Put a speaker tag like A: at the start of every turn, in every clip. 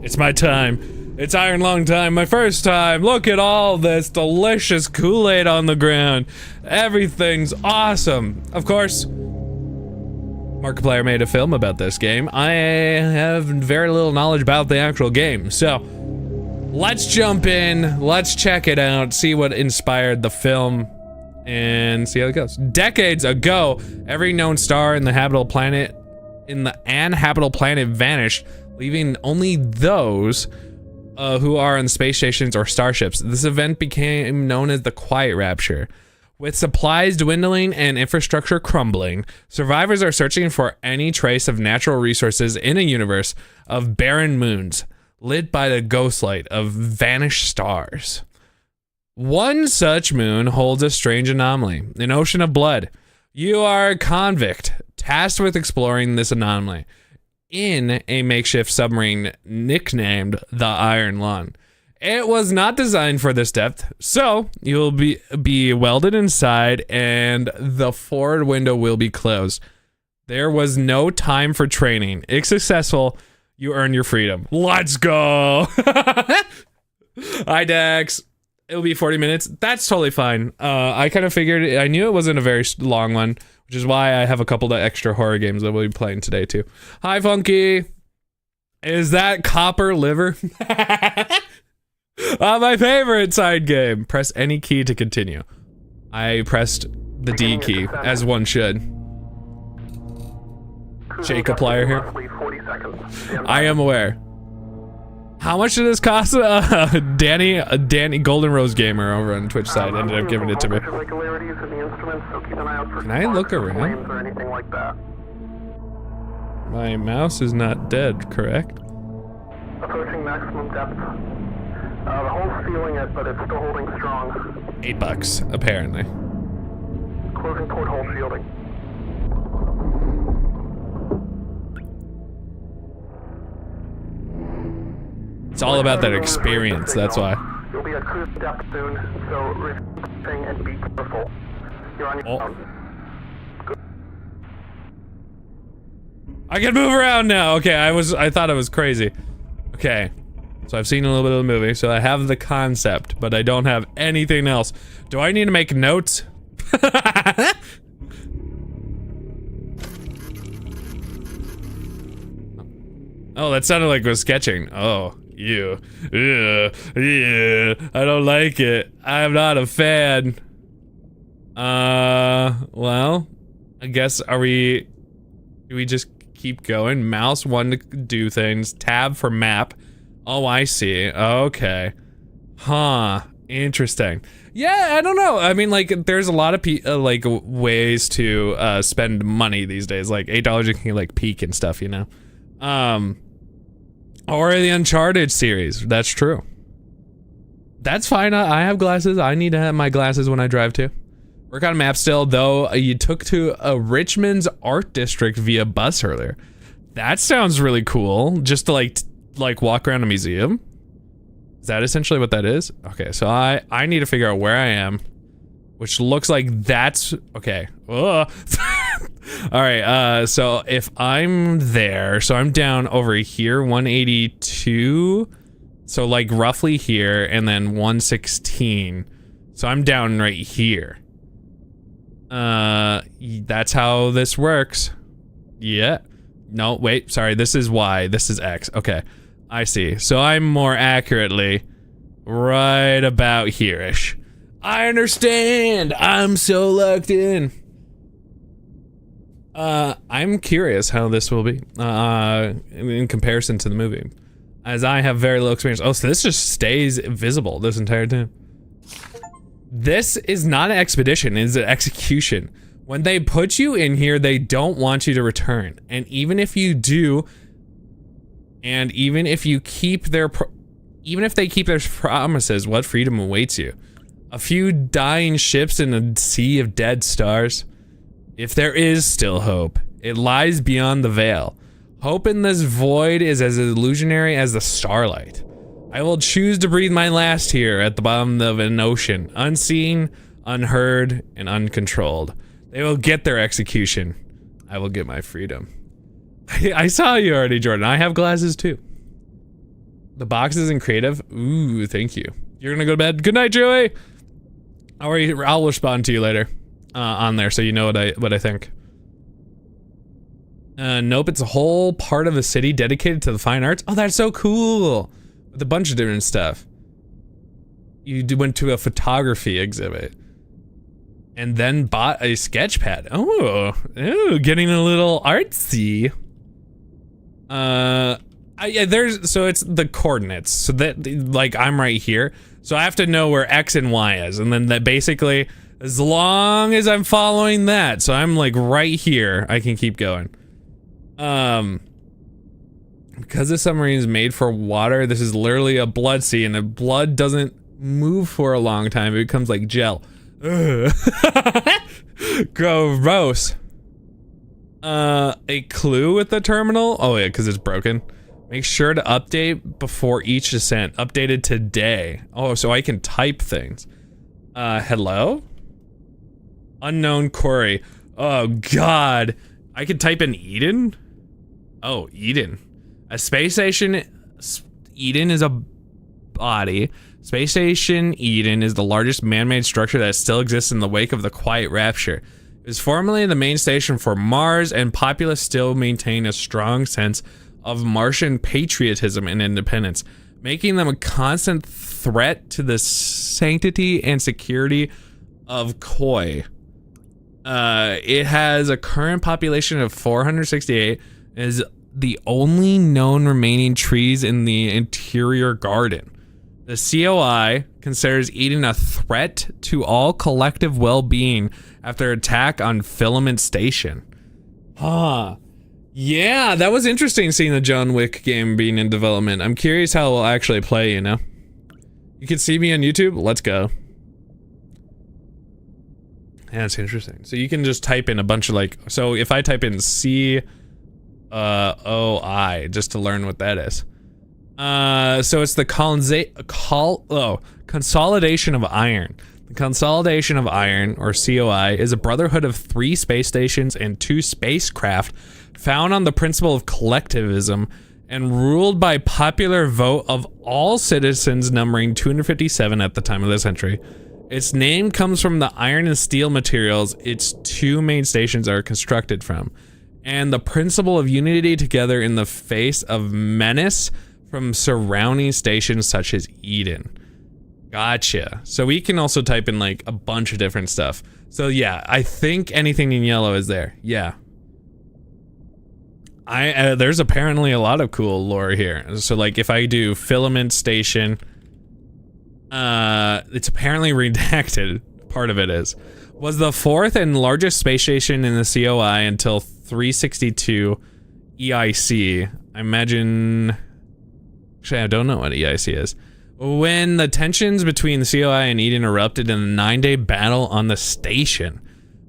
A: It's my time. It's Iron Lung time, my first time. Look at all this delicious Kool-Aid on the ground. Everything's awesome. Of course, Markiplier made a film about this game. I have very little knowledge about the actual game, so let's jump in, let's check it out, see what inspired the film, and see how it goes. Decades ago, every known star in the habitable planet vanished, leaving only those who are on space stations or starships. This event became known as the Quiet Rapture. With supplies dwindling and infrastructure crumbling, survivors are searching for any trace of natural resources in a universe of barren moons, lit by the ghostlight of vanished stars. One such moon holds a strange anomaly, an ocean of blood. You are a convict, tasked with exploring this anomaly in a makeshift submarine nicknamed the Iron Lung. It was not designed for this depth, so you'll be welded inside and the forward window will be closed. There was no time for training. If successful, you earn your freedom. Let's go! Hi, Dex. It'll be 40 minutes. That's totally fine. I kind of figured, I knew it wasn't a very long one, which is why I have a couple of extra horror games that we'll be playing today, too. Hi, Funky. Is that copper liver? My favorite side game. Press any key to continue. I pressed the D key, as one should. Markiplier here. I am aware. How much did this cost? Danny Golden Rose Gamer over on Twitch side ended up giving it to me. Can I look around? My mouse is not dead, correct?
B: Approaching maximum depth. The hull's feeling it, but it's still holding strong.
A: $8, apparently.
B: Closing port hull shielding.
A: It's all about that experience, that's why.
B: You'll be at cruise depth soon, so refing and be careful. You're on your own. Good.
A: I can move around now. Okay, I thought I was crazy. Okay. So I've seen a little bit of the movie, so I have the concept, but I don't have anything else. Do I need to make notes? Oh, that sounded like it was sketching. Oh, you. Yeah, I don't like it. I'm not a fan. Well, I guess do we just keep going? Mouse 1 to do things, tab for map. Oh, I see. Okay. Huh. Interesting. Yeah, I don't know. I mean, like, there's a lot of like ways to spend money these days. Like $8 you can like peek and stuff, you know. Or the Uncharted series. That's true. That's fine. I have glasses. I need to have my glasses when I drive too. Work on a map still, though. You took to Richmond's art district via bus earlier. That sounds really cool. Just to like walk around a museum. Is that essentially what that is? Okay, so I need to figure out where I am, which looks like that's okay. All right, so if I'm there, so I'm down over here, 182, so like roughly here, and then 116, so I'm down right here. That's how this works. Yeah. No, wait, sorry, this is Y, this is X. Okay, I see. So I'm more accurately right about here-ish. I understand! I'm so locked in. I'm curious how this will be, in comparison to the movie, as I have very little experience. Oh, so this just stays visible this entire time. This is not an expedition, it's an execution. When they put you in here, they don't want you to return. And even if you do, and even if you keep even if they keep their promises, what freedom awaits you? A few dying ships in a sea of dead stars. If there is still hope, it lies beyond the veil. Hope in this void is as illusionary as the starlight. I will choose to breathe my last here at the bottom of an ocean, unseen, unheard, and uncontrolled. They will get their execution. I will get my freedom. I saw you already, Jordan. I have glasses too. The box isn't creative. Ooh, thank you. You're gonna go to bed. Good night, Joey. I'll respond to you later on there, so you know what I think. Nope, it's a whole part of a city dedicated to the fine arts. Oh, that's so cool. With a bunch of different stuff. You went to a photography exhibit. And then bought a sketch pad. Oh, getting a little artsy. So it's the coordinates. So that, like, I'm right here. So I have to know where X and Y is. And then that basically, as long as I'm following that, so I'm like right here, I can keep going. Because the submarine is made for water, this is literally a blood sea, and the blood doesn't move for a long time. It becomes like gel. Gross. A clue with the terminal? Oh yeah, because it's broken. Make sure to update before each descent. Updated today. Oh, so I can type things. Hello? Unknown query. Oh god. I could type in Eden? Oh, Eden. A space station. Eden is a body. Space Station Eden is the largest man-made structure that still exists in the wake of the Quiet Rapture. It was formerly the main station for Mars, and populace still maintain a strong sense of Martian patriotism and independence, making them a constant threat to the sanctity and security of Koi. It has a current population of 468, and is the only known remaining trees in the interior garden. The COI considers Eden a threat to all collective well-being after attack on Filament Station. Huh. Yeah, that was interesting seeing the John Wick game being in development. I'm curious how it'll actually play, you know? You can see me on YouTube? Let's go. Yeah, that's interesting. So you can just type in a bunch of like, so if I type in COI just to learn what that is. So it's the Consolidation of Iron. The Consolidation of Iron, or COI, is a brotherhood of 3 space stations and 2 spacecraft found on the principle of collectivism and ruled by popular vote of all citizens, numbering 257 at the time of this entry. Its name comes from the iron and steel materials its 2 main stations are constructed from, and the principle of unity together in the face of menace from surrounding stations such as Eden. Gotcha. So we can also type in like a bunch of different stuff. So yeah, I think anything in yellow is there. Yeah. There's apparently a lot of cool lore here. So like if I do Filament Station, it's apparently redacted. Part of it was the 4th and largest space station in the COI until 362 EIC. I imagine. Actually, I don't know what EIC is. When the tensions between the COI and Eden erupted in a 9-day battle on the station.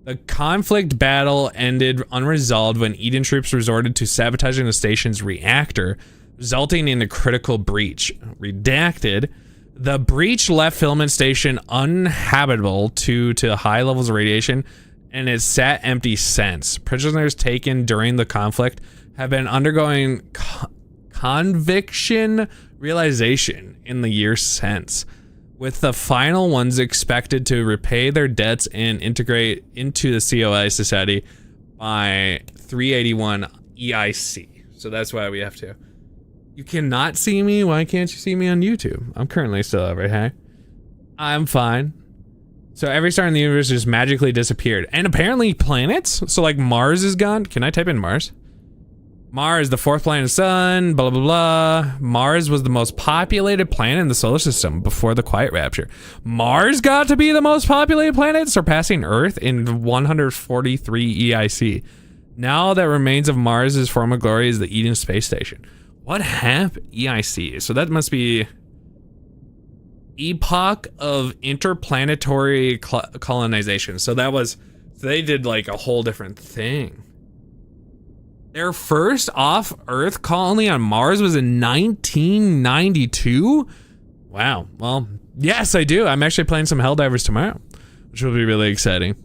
A: The conflict battle ended unresolved when Eden troops resorted to sabotaging the station's reactor, resulting in a critical breach. Redacted. The breach left Filament Station uninhabitable due to high levels of radiation, and it sat empty since. Prisoners taken during the conflict have been undergoing conviction realization in the years since, with the final ones expected to repay their debts and integrate into the COI society by 381 EIC. So that's why we have to. You cannot see me? Why can't you see me on YouTube? I'm currently still over here. I'm fine. So every star in the universe just magically disappeared. And apparently planets? So like Mars is gone? Can I type in Mars? Mars, the 4th planet of the sun, blah, blah, blah. Mars was the most populated planet in the solar system before the Quiet Rapture. Mars got to be the most populated planet, surpassing Earth in 143 EIC. Now that remains of Mars' former glory is the Eden space station. What happened? EIC. So that must be epoch of interplanetary colonization. So that was, so they did like a whole different thing. Their first off-Earth colony on Mars was in 1992? Wow. Well, yes, I do. I'm actually playing some Helldivers tomorrow, which will be really exciting.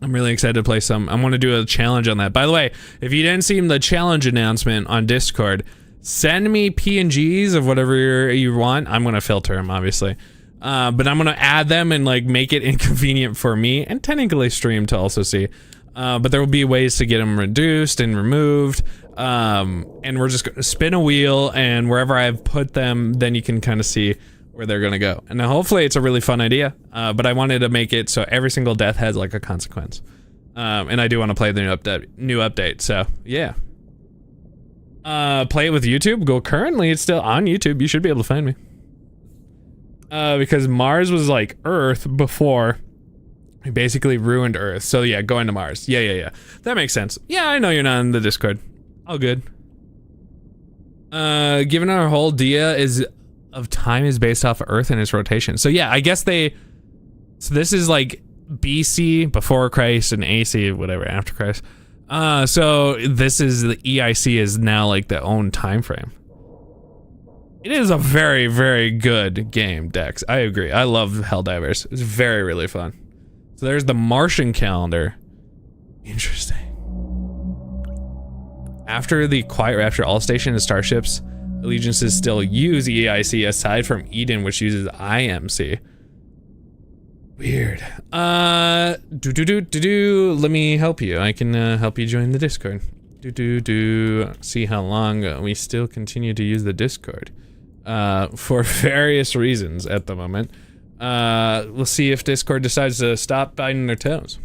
A: I'm really excited to play some. I want to do a challenge on that. By the way, if you didn't see the challenge announcement on Discord, send me PNGs of whatever you want. I'm gonna filter them, obviously. But I'm gonna add them and like make it inconvenient for me and technically stream to also see. But there will be ways to get them reduced and removed. And we're just gonna spin a wheel, and wherever I've put them, then you can kind of see where they're gonna go. And now hopefully it's a really fun idea. But I wanted to make it so every single death has like a consequence. And I do want to play the new update. So yeah. Play it with YouTube. Go currently, it's still on YouTube. You should be able to find me. Because Mars was like Earth before. We basically ruined Earth. So yeah, going to Mars. Yeah. That makes sense. Yeah, I know you're not in the Discord. All good. Given our whole idea of time is based off of Earth and its rotation. So yeah, I guess so this is like BC, before Christ, and AC, whatever, after Christ. So this is the EIC is now like the own time frame. It is a very, very good game, Dex. I agree. I love Helldivers. It's very, really fun. So there's the Martian calendar. Interesting. After the Quiet Rapture, all stations and starships allegiances still use EIC aside from Eden, which uses IMC. Weird. Let me help you. I can help you join the Discord. See how long we still continue to use the Discord. For various reasons at the moment. We'll see if Discord decides to stop biting their toes.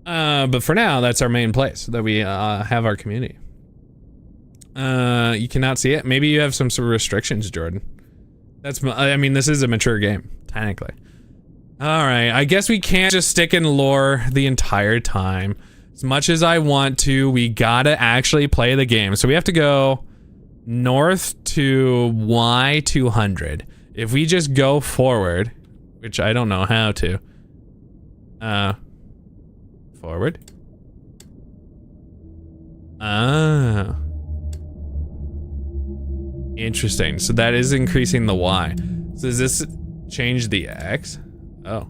A: But for now, that's our main place that we have our community. You cannot see it. Maybe you have some sort of restrictions, Jordan. I mean, this is a mature game, technically. Alright, I guess we can't just stick in lore the entire time. As much as I want to, we gotta actually play the game. So we have to go north to Y200. If we just go forward, which I don't know how to. Forward. Ah. Interesting. So that is increasing the Y. So does this change the X? Oh.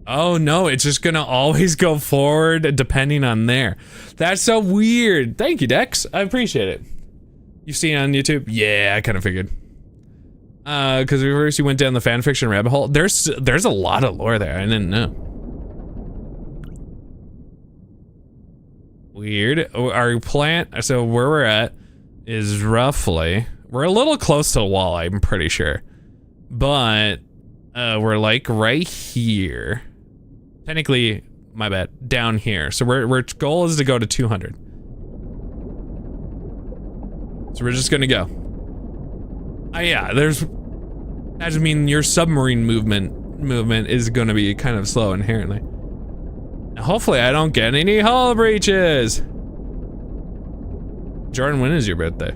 A: Oh no, it's just gonna always go forward depending on there. That's so weird. Thank you, Dex. I appreciate it. You've seen it on YouTube? Yeah, I kind of figured. Because first you went down the fanfiction rabbit hole. There's a lot of lore there. I didn't know. Weird. Our plant, so where we're at is roughly, we're a little close to the wall, I'm pretty sure. But we're like right here. Technically, my bad, down here. So our goal is to go to 200. So we're just gonna go. Yeah, that just mean your submarine movement is gonna be kind of slow inherently. Now, hopefully I don't get any hull breaches. Jordan, when is your birthday?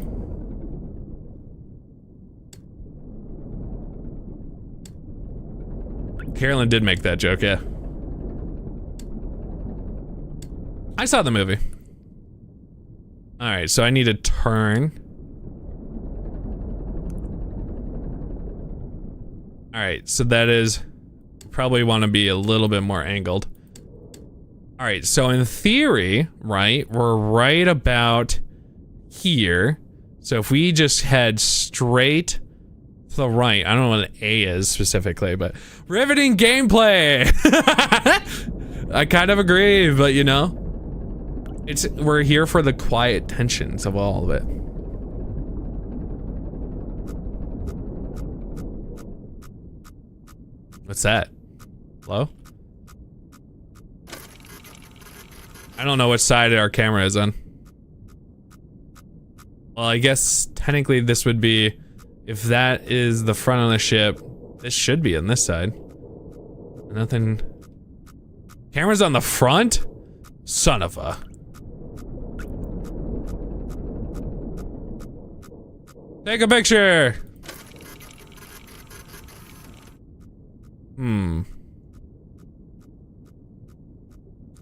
A: Carolyn did make that joke, yeah. I saw the movie. Alright, so I need to turn. Alright, so that is, probably want to be a little bit more angled. Alright, so in theory, right, we're right about here. So if we just head straight to the right, I don't know what an A is specifically, but riveting gameplay! I kind of agree, but you know, we're here for the quiet tensions of all of it. What's that? Hello? I don't know which side our camera is on. Well, I guess technically this would be, if that is the front of the ship, this should be on this side. Nothing. Camera's on the front? Son of a. Take a picture!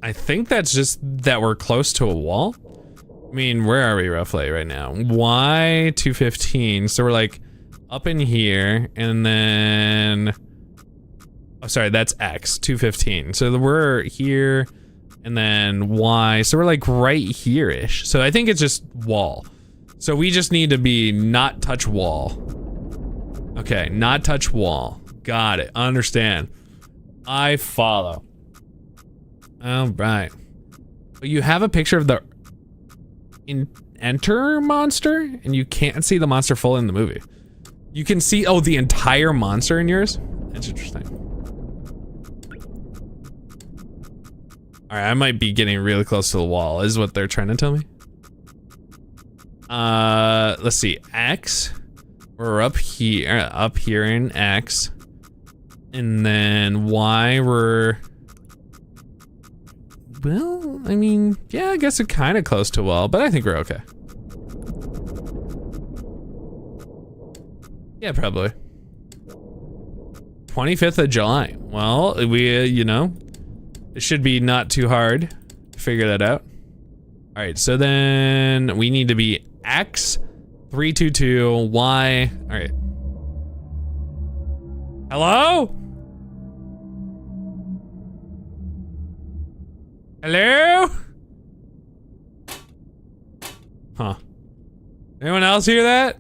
A: I think that's just that we're close to a wall. I mean, where are we roughly right now? Y215, so we're like up in here, and then, oh sorry, that's X, 215. So we're here, and then Y, so we're like right here-ish. So I think it's just wall. So we just need to be not touch wall. Okay, not touch wall. Got it. Understand. I follow. All right. But you have a picture of the enter monster, and you can't see the monster full in the movie. You can see, oh, the entire monster in yours? That's interesting. All right, I might be getting really close to the wall, is what they're trying to tell me. Let's see, X. We're up here in X. And then Y, we're... Well, I mean, yeah, I guess we're kind of close to wall, but I think we're okay. Yeah, probably. 25th of July. Well, we, you know, it should be not too hard to figure that out. All right, so then we need to be X, 322, Y. All right. Hello? Hello? Huh. Anyone else hear that?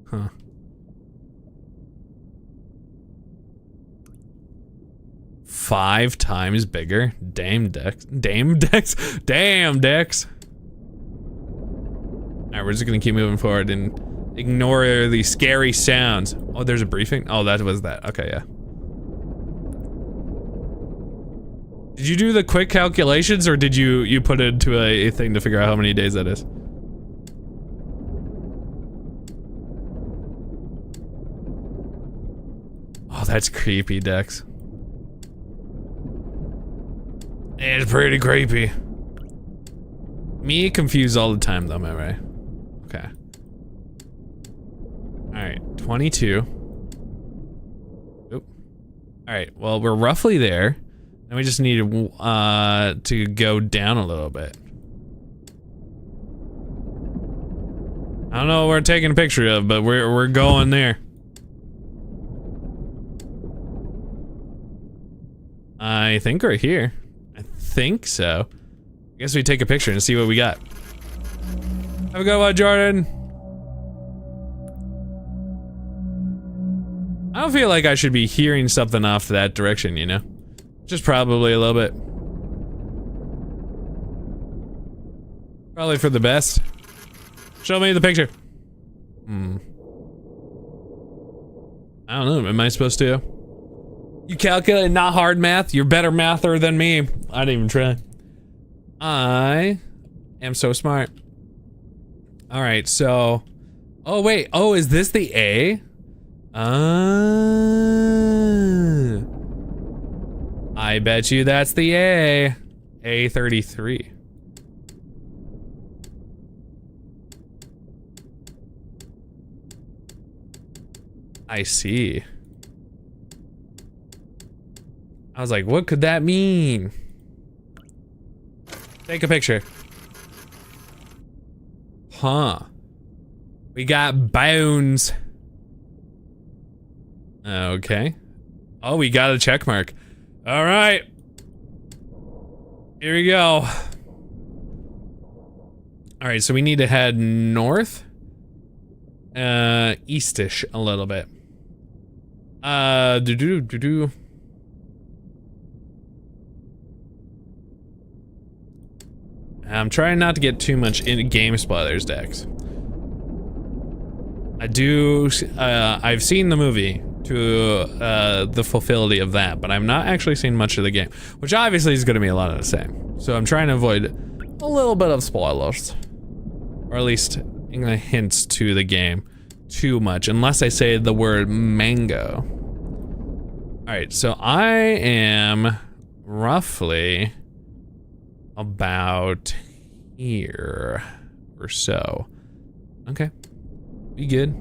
A: Huh. Five times bigger? Damn Dex. Damn Dex? Damn Dex. Alright, we're just gonna keep moving forward and ignore the scary sounds. Oh, there's a briefing? Oh, that was that. Okay, yeah. Did you do the quick calculations, or did you put it into a thing to figure out how many days that is? Oh, that's creepy, Dex. It's pretty creepy. Me confused all the time, though, am I right? Okay. Alright, 22. Oop. Alright, well, we're roughly there. And we just need to go down a little bit. I don't know what we're taking a picture of, but we're going there. I think we're here. I think so. I guess we take a picture and see what we got. Have a good one, Jordan. I don't feel like I should be hearing something off that direction, you know? Just probably a little bit. Probably for the best. Show me the picture. I don't know, am I supposed to? You calculate not hard math? You're better mather than me. I didn't even try. I am so smart. Alright, so... Oh wait, oh, is this the A? I bet you that's the A. A33. I see. I was like, what could that mean? Take a picture. Huh. We got bones. Okay. Oh, we got a check mark. All right. Here we go. All right, so we need to head north. Eastish a little bit. I'm trying not to get too much into game spoilers, Dex. I've seen the movie to the fulfillity of that, but I've not actually seen much of the game, which obviously is going to be a lot of the same. So I'm trying to avoid a little bit of spoilers, or at least hints to the game too much, unless I say the word mango. All right, so I am roughly about here or so. Okay, be good.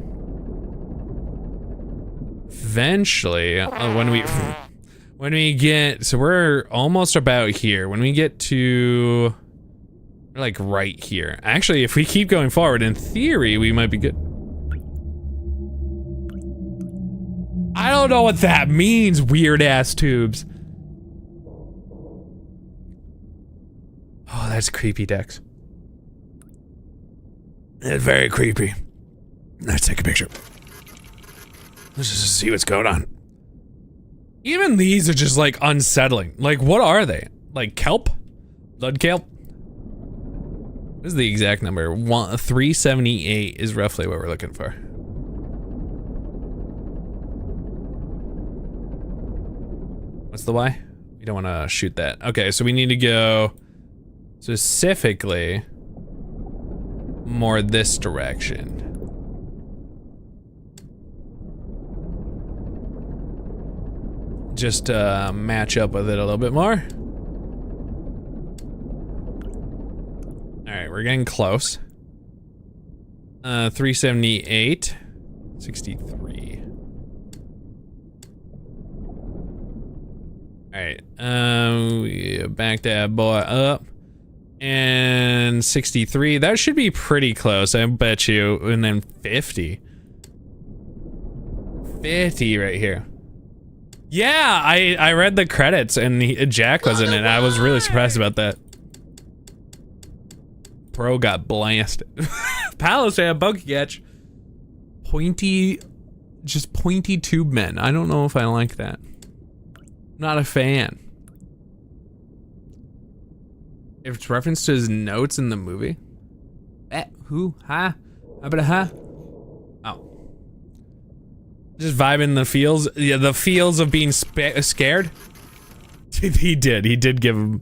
A: Eventually, when we get, so we're almost about here. When we get to, like, right here. Actually, if we keep going forward, in theory, we might be good. I don't know what that means, weird ass tubes. Oh, That's creepy, Dex. It's very creepy. Let's take a picture. Let's just see what's going on. Even these are just like unsettling. Like, what are they? Like kelp? Blood kelp? What is the exact number? 378 is roughly what we're looking for. What's the Y? We don't want to shoot that. Okay, so we need to go specifically more this direction. Just to match up with it a little bit more. Alright, we're getting close. 378. 63. Alright, we back that boy up. And 63. That should be pretty close, I bet you. And then 50. 50 right here. Yeah, I read the credits and Jack was in it. I was really surprised about that. Bro got blasted. Palace and bogey catch. Pointy, just pointy tube men. I don't know if I like that. Not a fan. If it's reference to his notes in the movie. Who? Ha? Ha? Oh. Just vibing the feels. Yeah, the feels of being scared. He did give him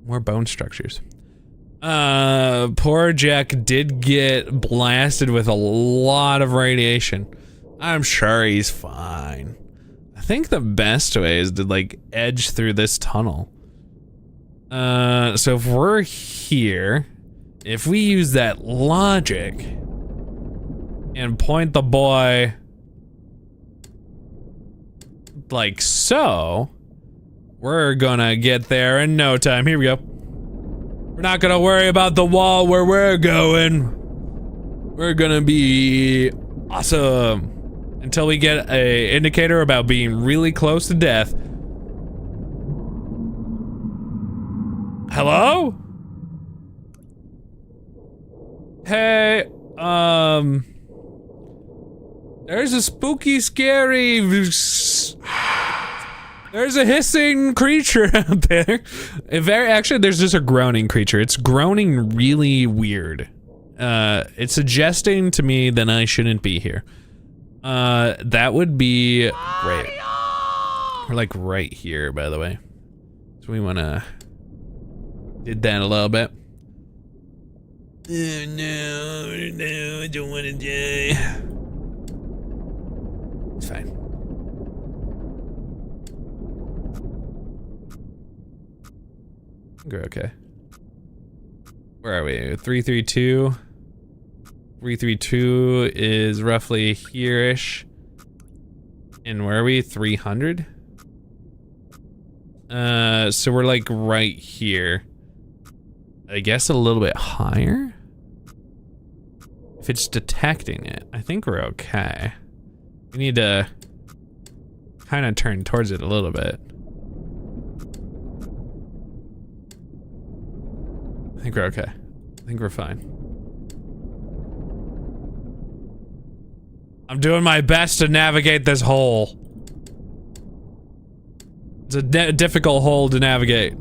A: more bone structures. Poor Jack did get blasted with a lot of radiation. I'm sure he's fine. I think the best way is to like edge through this tunnel. So if we're here, if we use that logic and point the boy like so, we're gonna get there in no time. Here we go. We're not gonna worry about the wall where we're going. We're gonna be awesome until we get a indicator about being really close to death. Hello? Hey, there's a spooky, scary, there's a hissing creature out there. Actually, there's just a groaning creature. It's groaning really weird. It's suggesting to me that I shouldn't be here. That would be great. We're like right here, by the way. So we wanna did that a little bit. Oh no, I don't wanna die. It's fine. We're okay. Where are we? 332. 332 is roughly here-ish. And where are we? 300? So we're like right here. I guess a little bit higher? If it's detecting it, I think we're okay. We need to kind of turn towards it a little bit. I think we're okay. I think we're fine. I'm doing my best to navigate this hole. It's a difficult hole to navigate.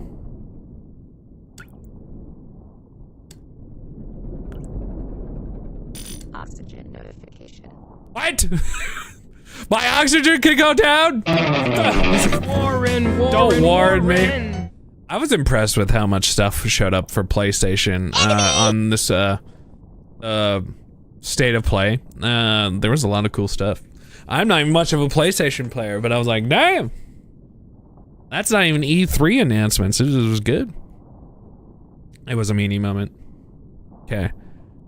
C: Oxygen notification.
A: What? My oxygen can go down?
D: Warren,
A: Don't warn me. I was impressed with how much stuff showed up for PlayStation on this state of play. There was a lot of cool stuff. I'm not even much of a PlayStation player, but I was like, damn. That's not even E3 announcements. It was good. It was a meanie moment. Okay.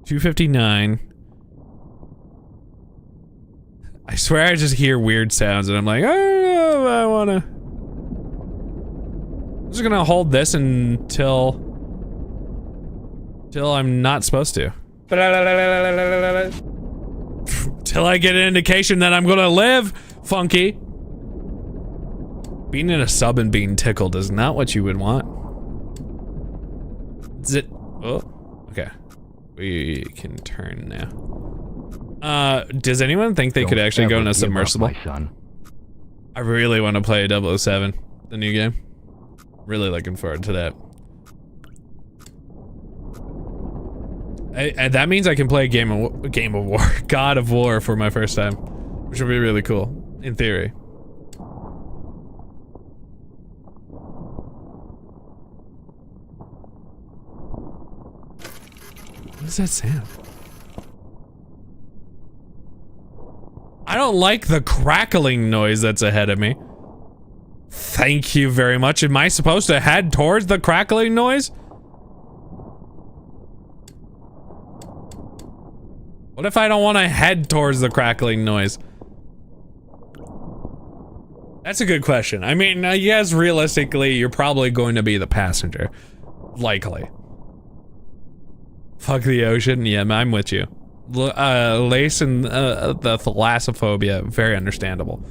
A: 259. I swear I just hear weird sounds and I'm like, I don't know if I wanna. I'm just gonna hold this until I'm not supposed to. Till I get an indication that I'm gonna live, Funky. Being in a sub and being tickled is not what you would want. Zit. Oh, okay. We can turn now. Does anyone think they could actually go in a submersible? I really want to play 007, the new game. Really looking forward to that. And that means I can play Game of War, God of War for my first time, which would be really cool, in theory. What is that sound? I don't like the crackling noise that's ahead of me. Thank you very much. Am I supposed to head towards the crackling noise? What if I don't want to head towards the crackling noise? That's a good question. I mean, yes, realistically, you're probably going to be the passenger. Likely. Fuck the ocean. Yeah, I'm with you. Lace and the thalassophobia, very understandable.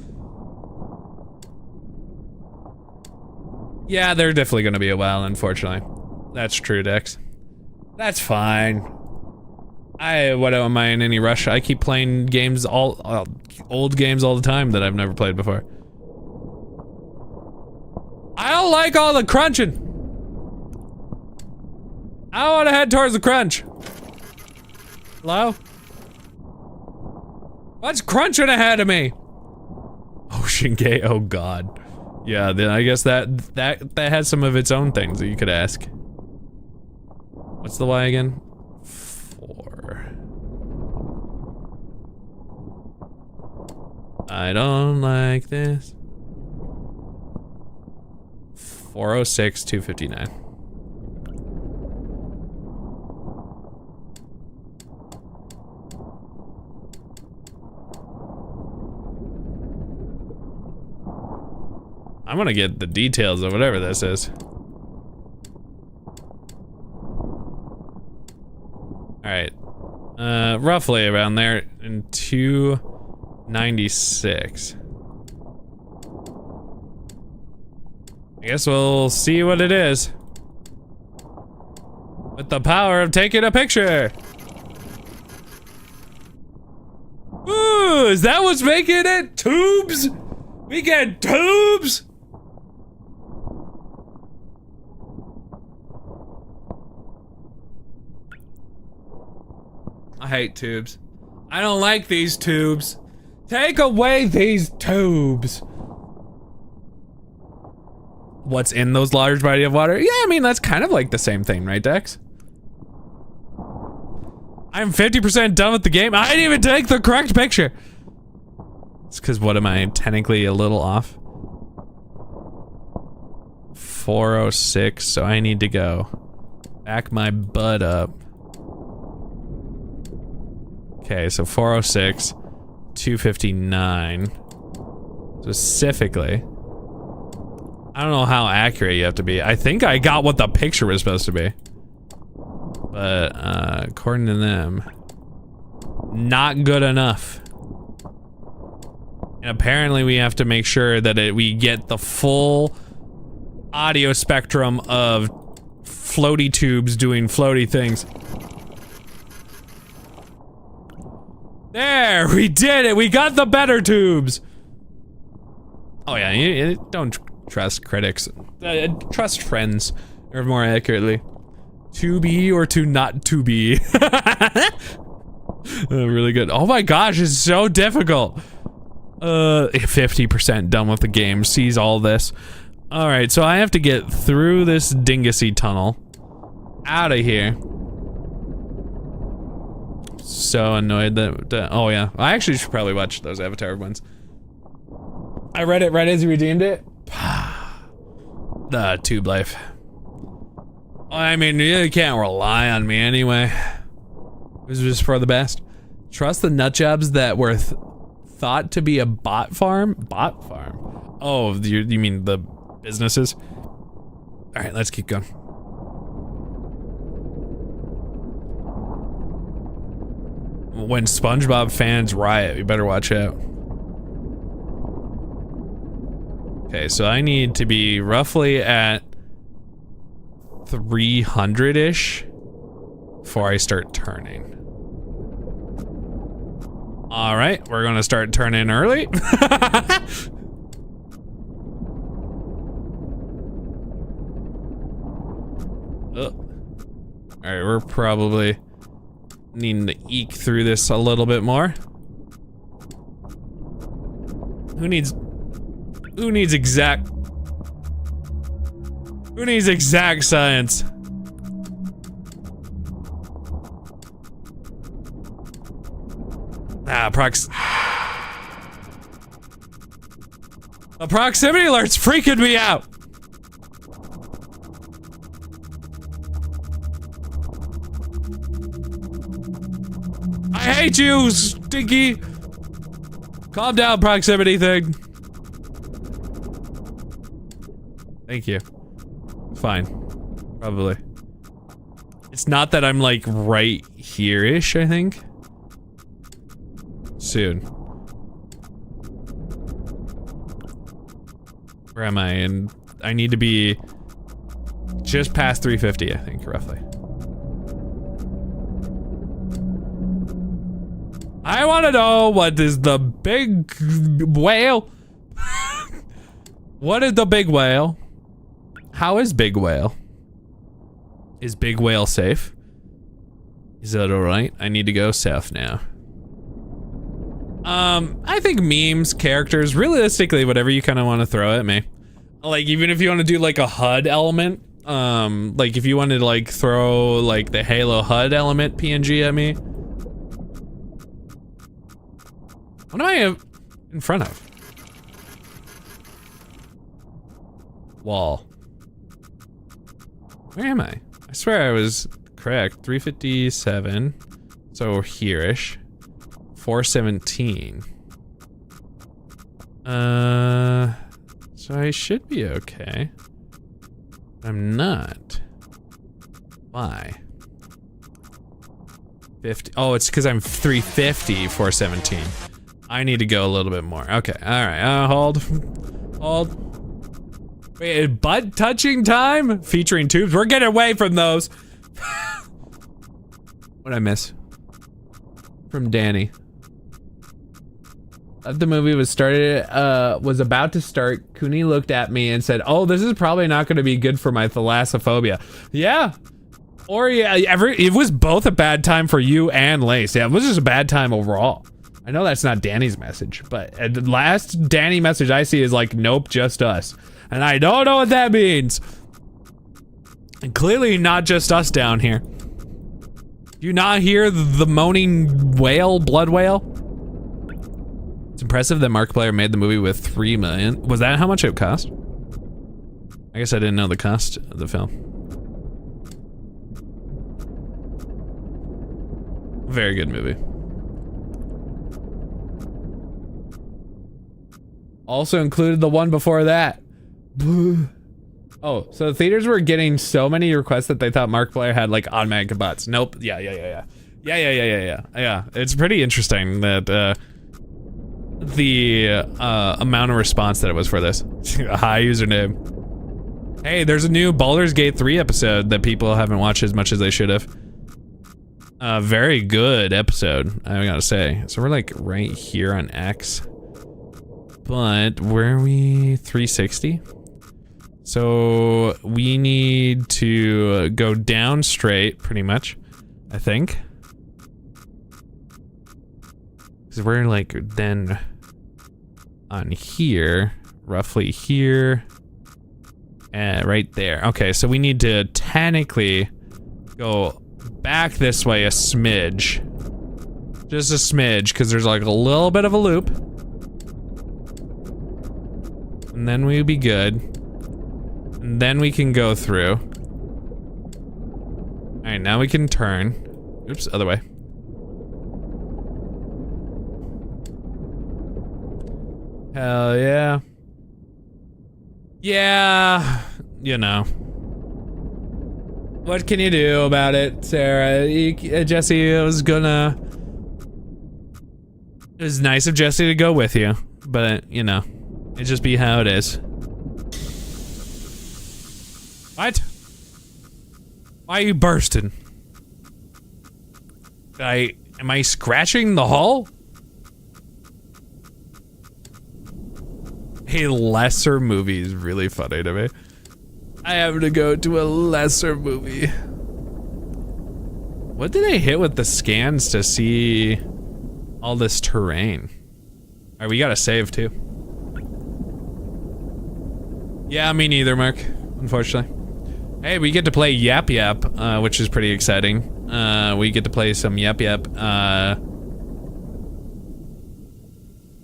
A: Yeah, they're definitely going to be a while, unfortunately. That's true, Dex. That's fine. What am I in any rush? I keep playing games old games all the time that I've never played before. I don't like all the crunching. I want to head towards the crunch. Hello? What's crunching ahead of me? Ocean Gate, oh god. Yeah, then I guess that has some of its own things that you could ask. What's the Y again? 4. I don't like this. 406, 259. I'm gonna get the details of whatever this is. Alright. Roughly around there in 296. I guess we'll see what it is. With the power of taking a picture. Ooh, is that what's making it? Tubes? We get tubes? I hate tubes. I don't like these tubes. Take away these tubes. What's in those large body of water? Yeah, I mean, that's kind of like the same thing, right, Dex? I'm 50% done with the game. I didn't even take the correct picture. It's because what am I technically a little off? 406, so I need to go back my butt up. Okay, so 406, 259. Specifically. I don't know how accurate you have to be. I think I got what the picture was supposed to be. But, according to them, not good enough. And apparently we have to make sure that we get the full audio spectrum of floaty tubes doing floaty things. There, we did it. We got the better tubes. Oh yeah, you don't trust critics. Trust friends, or more accurately. To be or to not to be. Really good. Oh my gosh, it's so difficult. 50% done with the game, sees all this. Alright, so I have to get through this dingussy tunnel. Out of here. So annoyed that, oh yeah. I actually should probably watch those Avatar ones. I read it right as you redeemed it. The tube life. I mean, you can't rely on me anyway. It was just for the best. Trust the nut jobs that were thought to be a bot farm? Bot farm? Oh, you mean the businesses? Alright, let's keep going. When SpongeBob fans riot, you better watch out. Okay, so I need to be roughly at 300-ish before I start turning. All right, we're gonna start turning early. All right, we're probably needing to eke through this a little bit more. Who needs exact science? The proximity alert's freaking me out. I hate you, stinky. Calm down, proximity thing. Thank you. Fine. Probably. It's not that I'm like right here-ish, I think. Soon. Where am I? And I need to be just past 350, I think, roughly. I want to know, what is the big whale? What is the big whale? How is big whale? Is big whale safe? Is that alright? I need to go south now. I think memes, characters, realistically, whatever you kind of want to throw at me. Like, even if you want to do like a HUD element, like if you wanted to like throw like the Halo HUD element PNG at me. What am I in front of? Wall. Where am I? I swear I was correct. 357. So here-ish. 417. So I should be okay. I'm not. Why? 50. Oh, it's because I'm 350, 417. I need to go a little bit more. Okay, alright. Hold. Wait, butt touching time? Featuring tubes. We're getting away from those. What'd I miss? From Danny. The movie was about to start. Cooney looked at me and said, "Oh, this is probably not going to be good for my thalassophobia." Yeah. Or yeah, it was both a bad time for you and Lace. Yeah, it was just a bad time overall. I know that's not Danny's message, but the last Danny message I see is like, "Nope, just us." And I don't know what that means. And clearly not just us down here. Do you not hear the moaning whale, blood whale? It's impressive that Markiplier made the movie with $3 million. Was that how much it cost? I guess I didn't know the cost of the film. Very good movie. Also included the one before that. Oh, so the theaters were getting so many requests that they thought Markiplier had like automatic bots. Nope. Yeah. It's pretty interesting that the amount of response that it was for this. Hi, username. Hey, there's a new Baldur's Gate 3 episode that people haven't watched as much as they should have. Very good episode, I gotta say. So we're like right here on X. But where are we? 360? So we need to go down straight, pretty much, I think. Because we're like then on here, roughly here, and right there. Okay, so we need to technically go back this way a smidge. Just a smidge, because there's like a little bit of a loop. And then we'll be good. And then we can go through. Alright, now we can turn. Oops, other way. Hell yeah. Yeah, you know. What can you do about it, Sarah? Jesse, it was nice of Jesse to go with you, but you know, it just be how it is. What? Why are you bursting? Am I scratching the hull? A lesser movie is really funny to me. I have to go to a lesser movie. What did they hit with the scans to see all this terrain? Alright, we gotta save too. Yeah, me neither, Mark, unfortunately. Hey, we get to play Yap Yap, which is pretty exciting. We get to play some Yap Yap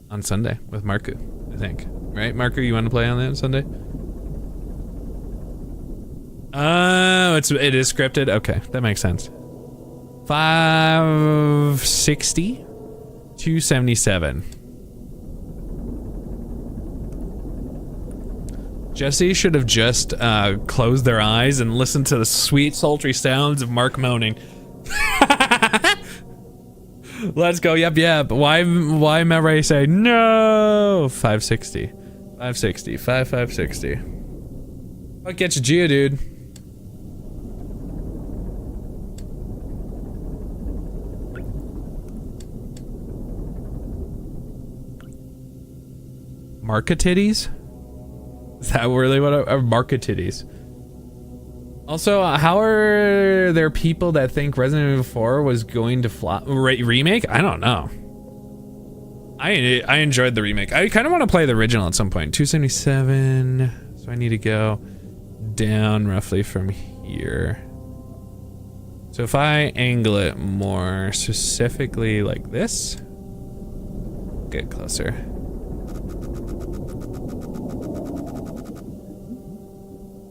A: on Sunday with Marku, I think. Right, Marku, you want to play on that on Sunday? It is scripted? Okay, that makes sense. 560? 277. Jesse should have just closed their eyes and listened to the sweet, sultry sounds of Mark moaning. Let's go, yep, yep. Why remember I say no? 560. 560. 560. What gets you, Geodude? Marketitties? Is that really what are marketitties? Also, how are there people that think Resident Evil 4 was going to flop? Remake? I don't know. I enjoyed the remake. I kind of want to play the original at some point. 277. So I need to go down roughly from here. So if I angle it more specifically like this, get closer.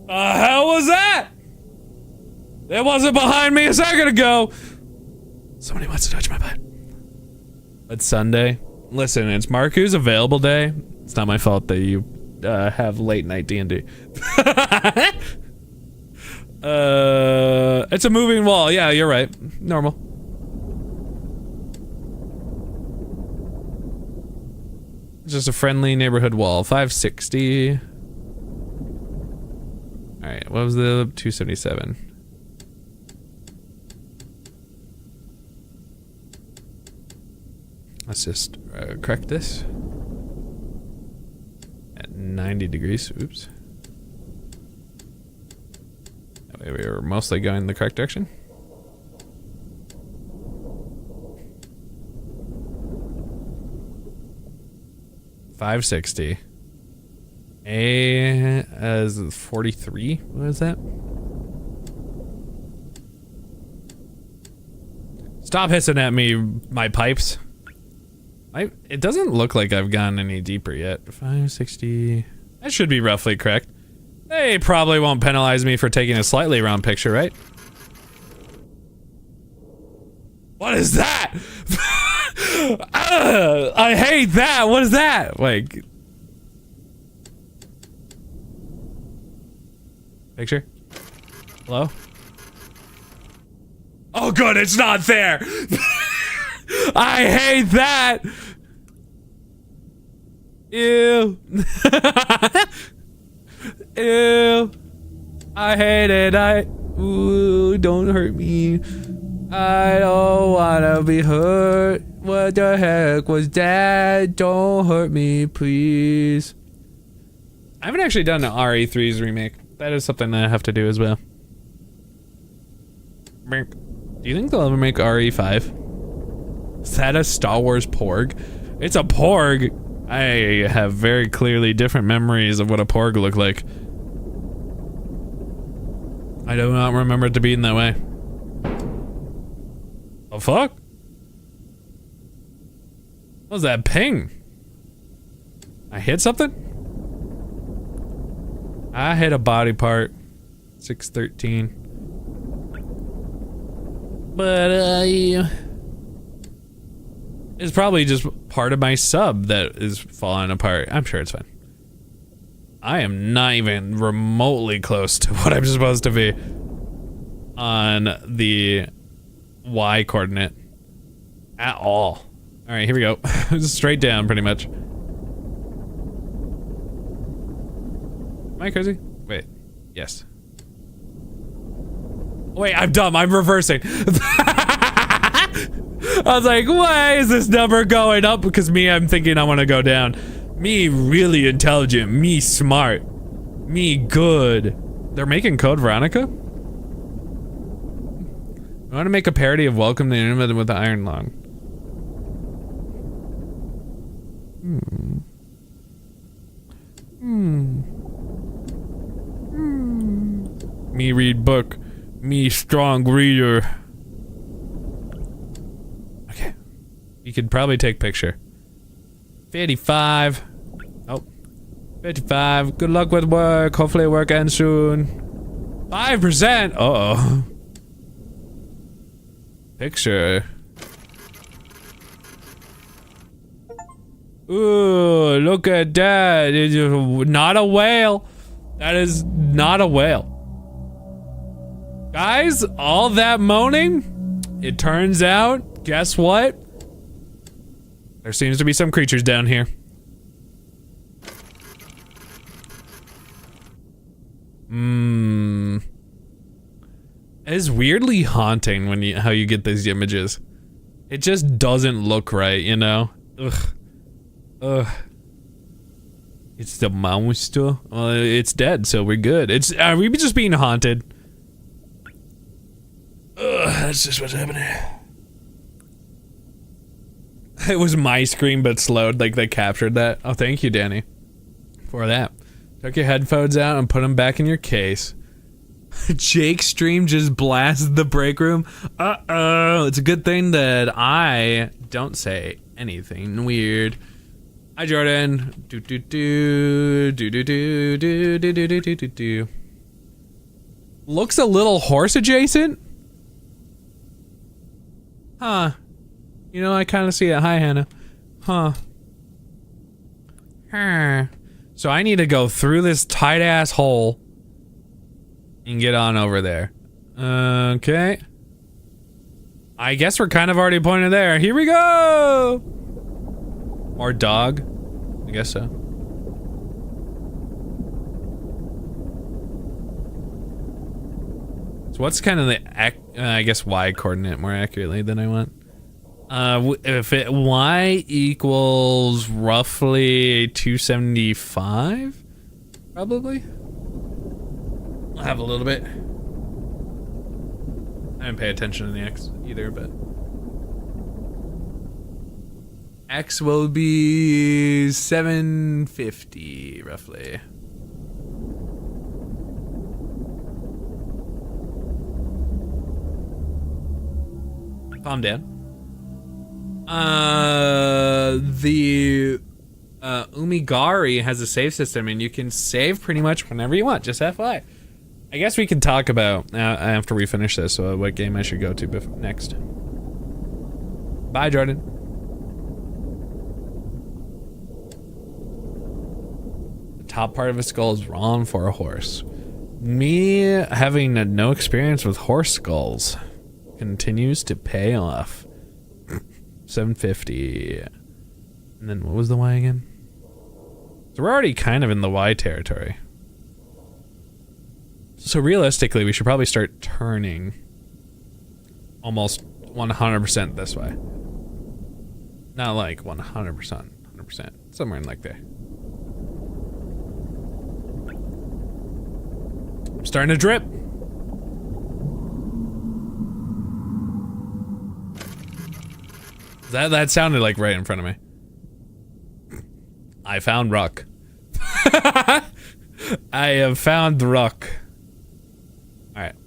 A: The hell was that? It wasn't behind me a second ago. Somebody wants to touch my butt. It's Sunday. Listen, it's Marku's available day. It's not my fault that you have late night D&D. It's a moving wall. Yeah, you're right. Normal. It's just a friendly neighborhood wall. 560. Alright, what was the 277? Let's just correct this. At 90 degrees, oops. That way we were mostly going in the correct direction. $560. A as 43. What is that? Stop hissing at me, my pipes. It doesn't look like I've gone any deeper yet. 560. That should be roughly correct. They probably won't penalize me for taking a slightly wrong picture, right? What is that? I hate that. What is that? Like. Picture? Hello? Oh good, it's not there! I hate that! Ew. Ew. I hate it. Ooh, don't hurt me. I don't wanna be hurt. What the heck was that? Don't hurt me, please. I haven't actually done an RE3's remake. That is something that I have to do as well. Do you think they'll ever make RE5? Is that a Star Wars Porg? It's a Porg. I have very clearly different memories of what a Porg looked like. I do not remember it to be in that way. The fuck? What was that ping? I hit something? I hit a body part. 613. But it's probably just part of my sub that is falling apart. I'm sure it's fine. I am not even remotely close to what I'm supposed to be on the Y coordinate at all. All right, here we go. Straight down, pretty much. Am I crazy? Wait. Yes. Wait, I'm dumb. I'm reversing. I was like, why is this number going up? Because me, I'm thinking I want to go down. Me really intelligent. Me smart. Me good. They're making Code Veronica? I want to make a parody of Welcome to the Internet with the Iron Lung. Me read book. Me strong reader. Okay. You could probably take picture. 55. Oh. 55. Good luck with work. Hopefully work ends soon. 5%. Uh-oh. Picture. Ooh, look at that. It's not a whale. That is not a whale. Guys, all that moaning, it turns out, guess what? There seems to be some creatures down here. It's weirdly haunting when how you get these images. It just doesn't look right, you know? Ugh. It's the monster. Well, it's dead, so we're good. Are we just being haunted? That's just what's happening. It was my screen, but slowed. Like they captured that. Oh, thank you, Danny, for that. Took your headphones out and put them back in your case. Jake's stream just blasted the break room. Uh-oh. It's a good thing that I don't say anything weird. Hi, Jordan. Looks a little horse adjacent. Huh. You know, I kind of see it. Hi, Hannah. Huh. So I need to go through this tight ass hole and get on over there. Okay. I guess we're kind of already pointed there. Here we go. Or dog. I guess so. So what's kind of the, I guess, Y coordinate more accurately than I want? If Y equals roughly 275, probably. I'll have a little bit. I didn't pay attention to the X either, but X will be 750 roughly. Calm down. The Umigari has a save system, and you can save pretty much whenever you want. Just FYI. I guess we can talk about after we finish this. What game I should go to next? Bye, Jordan. The top part of a skull is wrong for a horse. Me having no experience with horse skulls continues to pay off. 750. And then what was the Y again? So we're already kind of in the Y territory. So realistically, we should probably start turning almost 100% this way. Not like 100%, 100%. Somewhere in like there. I'm starting to drip. That sounded like right in front of me. I found rock. I have found rock. Alright. I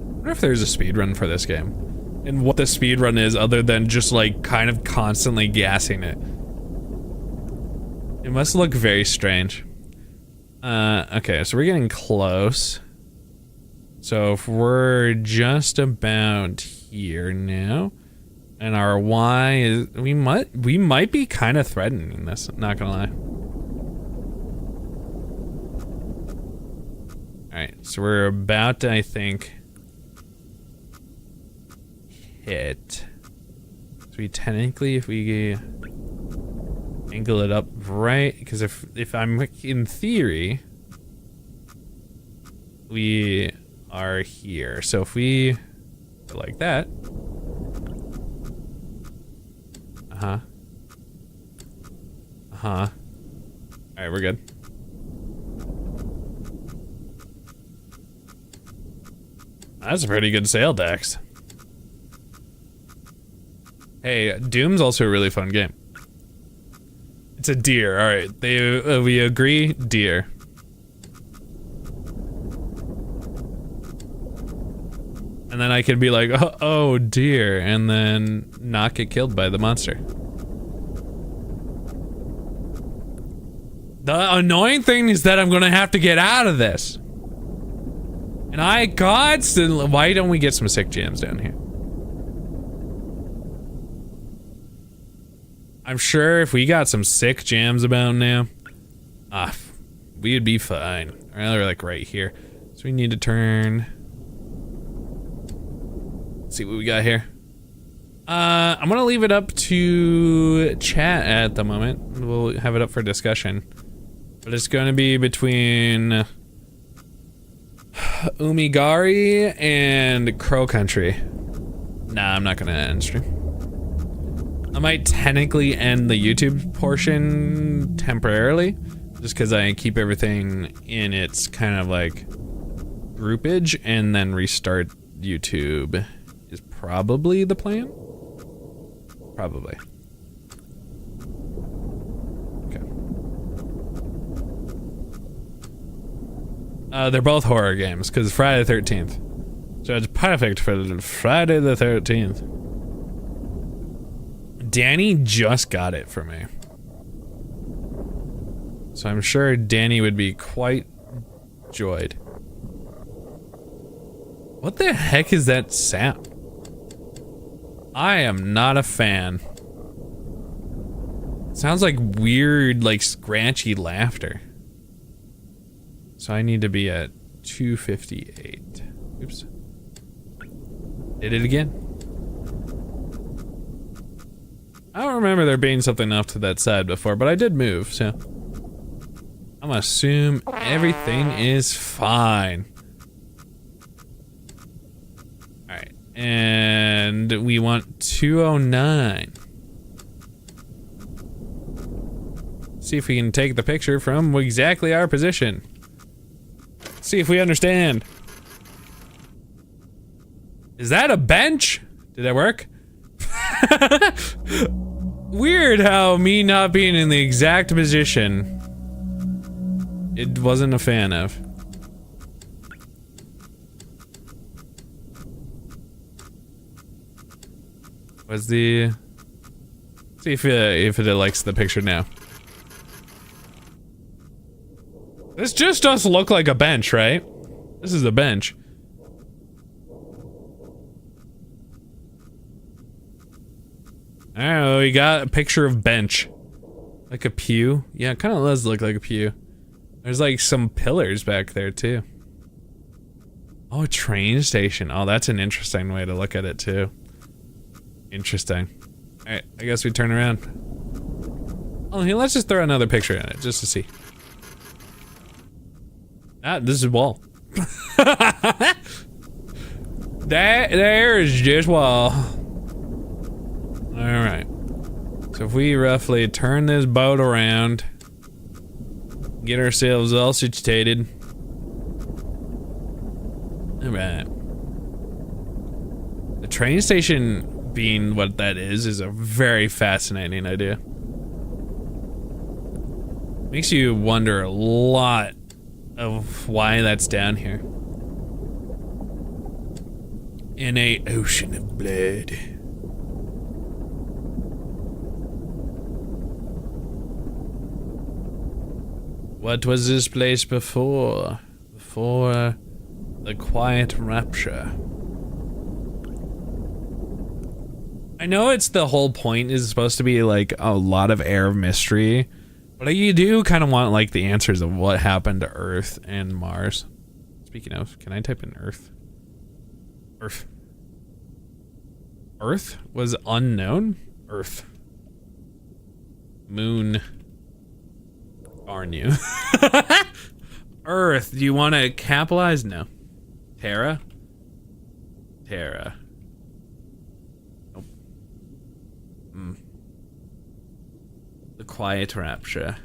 A: wonder if there's a speedrun for this game. And what the speedrun is other than just like kind of constantly gassing it. It must look very strange. Okay, so we're getting close. So if we're just about here now. And our Y is, we might be kind of threatening this, not gonna lie. Alright, so we're about to, I think, hit. So we technically, if we angle it up right, because if I'm in theory, we are here. So if we go like that. Uh-huh. Uh-huh. Alright, we're good. That's a pretty good sail dex. Hey, Doom's also a really fun game. It's a deer. All right, we agree. Deer. And then I could be like, oh dear, and then not get killed by the monster. The annoying thing is that I'm gonna have to get out of this. And why don't we get some sick jams down here? I'm sure if we got some sick jams about now, we'd be fine. Or they're like right here. So we need to turn. Let's see what we got here. I'm gonna leave it up to chat at the moment. We'll have it up for discussion. But it's gonna be between Umigari and Crow Country. Nah, I'm not gonna end stream. I might technically end the YouTube portion temporarily, just because I keep everything in its kind of like groupage and then restart YouTube is probably the plan. Probably. Okay. They're both horror games because Friday the 13th. So it's perfect for Friday the 13th. Danny just got it for me. So I'm sure Danny would be quite joyed. What the heck is that sound? I am not a fan. It sounds like weird, like scratchy laughter. So I need to be at 258. Oops. Did it again. I don't remember there being something off to that side before, but I did move, so I'm gonna assume everything is fine. Alright, and we want 209. See if we can take the picture from exactly our position. See if we understand. Is that a bench? Did that work? Weird how me not being in the exact position it wasn't a fan of. What's the... See if it likes the picture now. This just does look like a bench, right? This is a bench. I don't know, we got a picture of bench. Like a pew. Yeah, it kind of does look like a pew. There's like some pillars back there too. Oh, a train station. Oh, that's an interesting way to look at it too. Interesting. Alright, I guess we turn around. Oh, here, let's just throw another picture in it, just to see. Ah, this is wall. There is just wall. Alright. So if we roughly turn this boat around, get ourselves all situated. Alright. The train station being what that is a very fascinating idea. Makes you wonder a lot of why that's down here. In a ocean of blood. What was this place before? Before the quiet rapture. I know it's the whole point is supposed to be like a lot of air of mystery, but you do kind of want like the answers of what happened to Earth and Mars. Speaking of, can I type in Earth? Earth. Earth was unknown? Earth. Moon. Darn you. Earth, do you want to capitalize? No. Terra? Terra. Nope. The Quiet Rapture.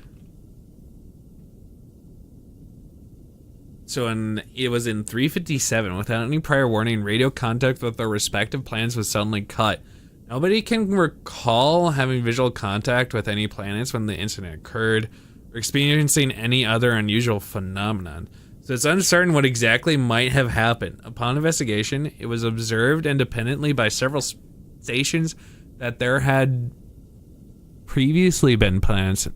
A: So it was in 357, without any prior warning, radio contact with their respective planets was suddenly cut. Nobody can recall having visual contact with any planets when the incident occurred, or experiencing any other unusual phenomenon. So it's uncertain what exactly might have happened. Upon investigation, it was observed independently by several stations that there had previously been planets.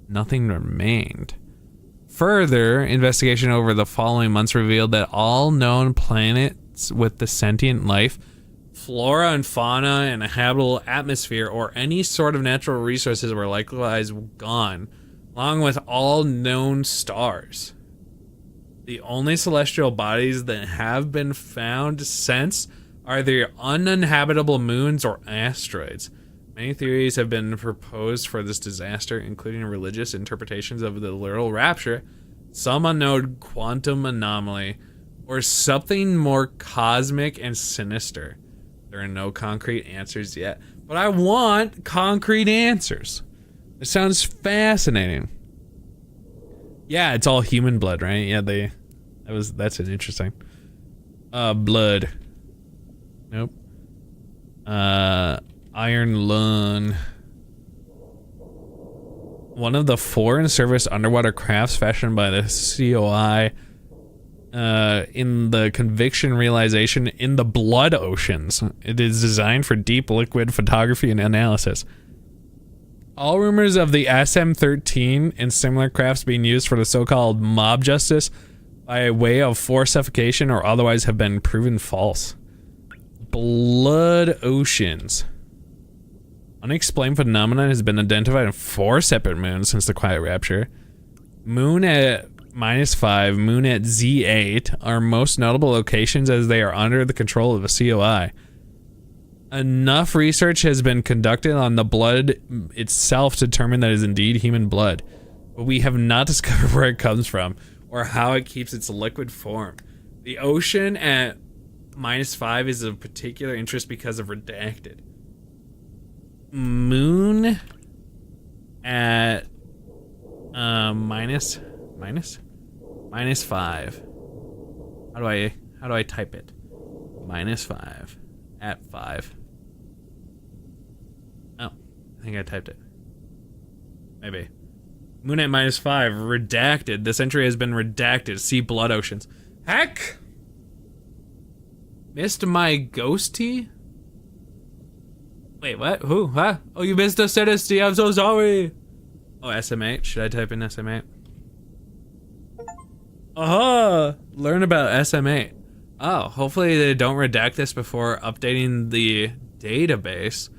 A: Nothing remained. Further investigation over the following months revealed that all known planets with the sentient life, flora and fauna, and a habitable atmosphere or any sort of natural resources were likewise gone, along with all known stars. The only celestial bodies that have been found since are the uninhabitable moons or asteroids. Many theories have been proposed for this disaster, including religious interpretations of the literal rapture, some unknown quantum anomaly, or something more cosmic and sinister. There are no concrete answers yet, but I want concrete answers. It sounds fascinating. Yeah, it's all human blood, right? Yeah, that's an interesting. Blood. Nope. Iron lung. One of the 4 in-service underwater crafts fashioned by the COI in the conviction realization in the blood oceans. It is designed for deep liquid photography and analysis. All rumors of the SM-13 and similar crafts being used for the so-called mob justice by way of forced suffocation or otherwise have been proven false. Blood oceans. Unexplained phenomenon has been identified in 4 separate moons since the Quiet Rapture. Moon at -5, moon at Z8 are most notable locations as they are under the control of a COI. Enough research has been conducted on the blood itself to determine that it is indeed human blood, but we have not discovered where it comes from or how it keeps its liquid form. The ocean at -5 is of particular interest because of redacted. Moon at -5. How do I type it? -5 at 5. Oh, I think I typed it. Maybe. Moon at -5 redacted. This entry has been redacted. See blood oceans. Heck! Missed my ghosty? Wait, what? Who? Huh? Oh, you missed a Citizen. I'm so sorry. Oh, SM8. Should I type in SM8? Aha! Learn about SM8. Oh, hopefully they don't redact this before updating the database.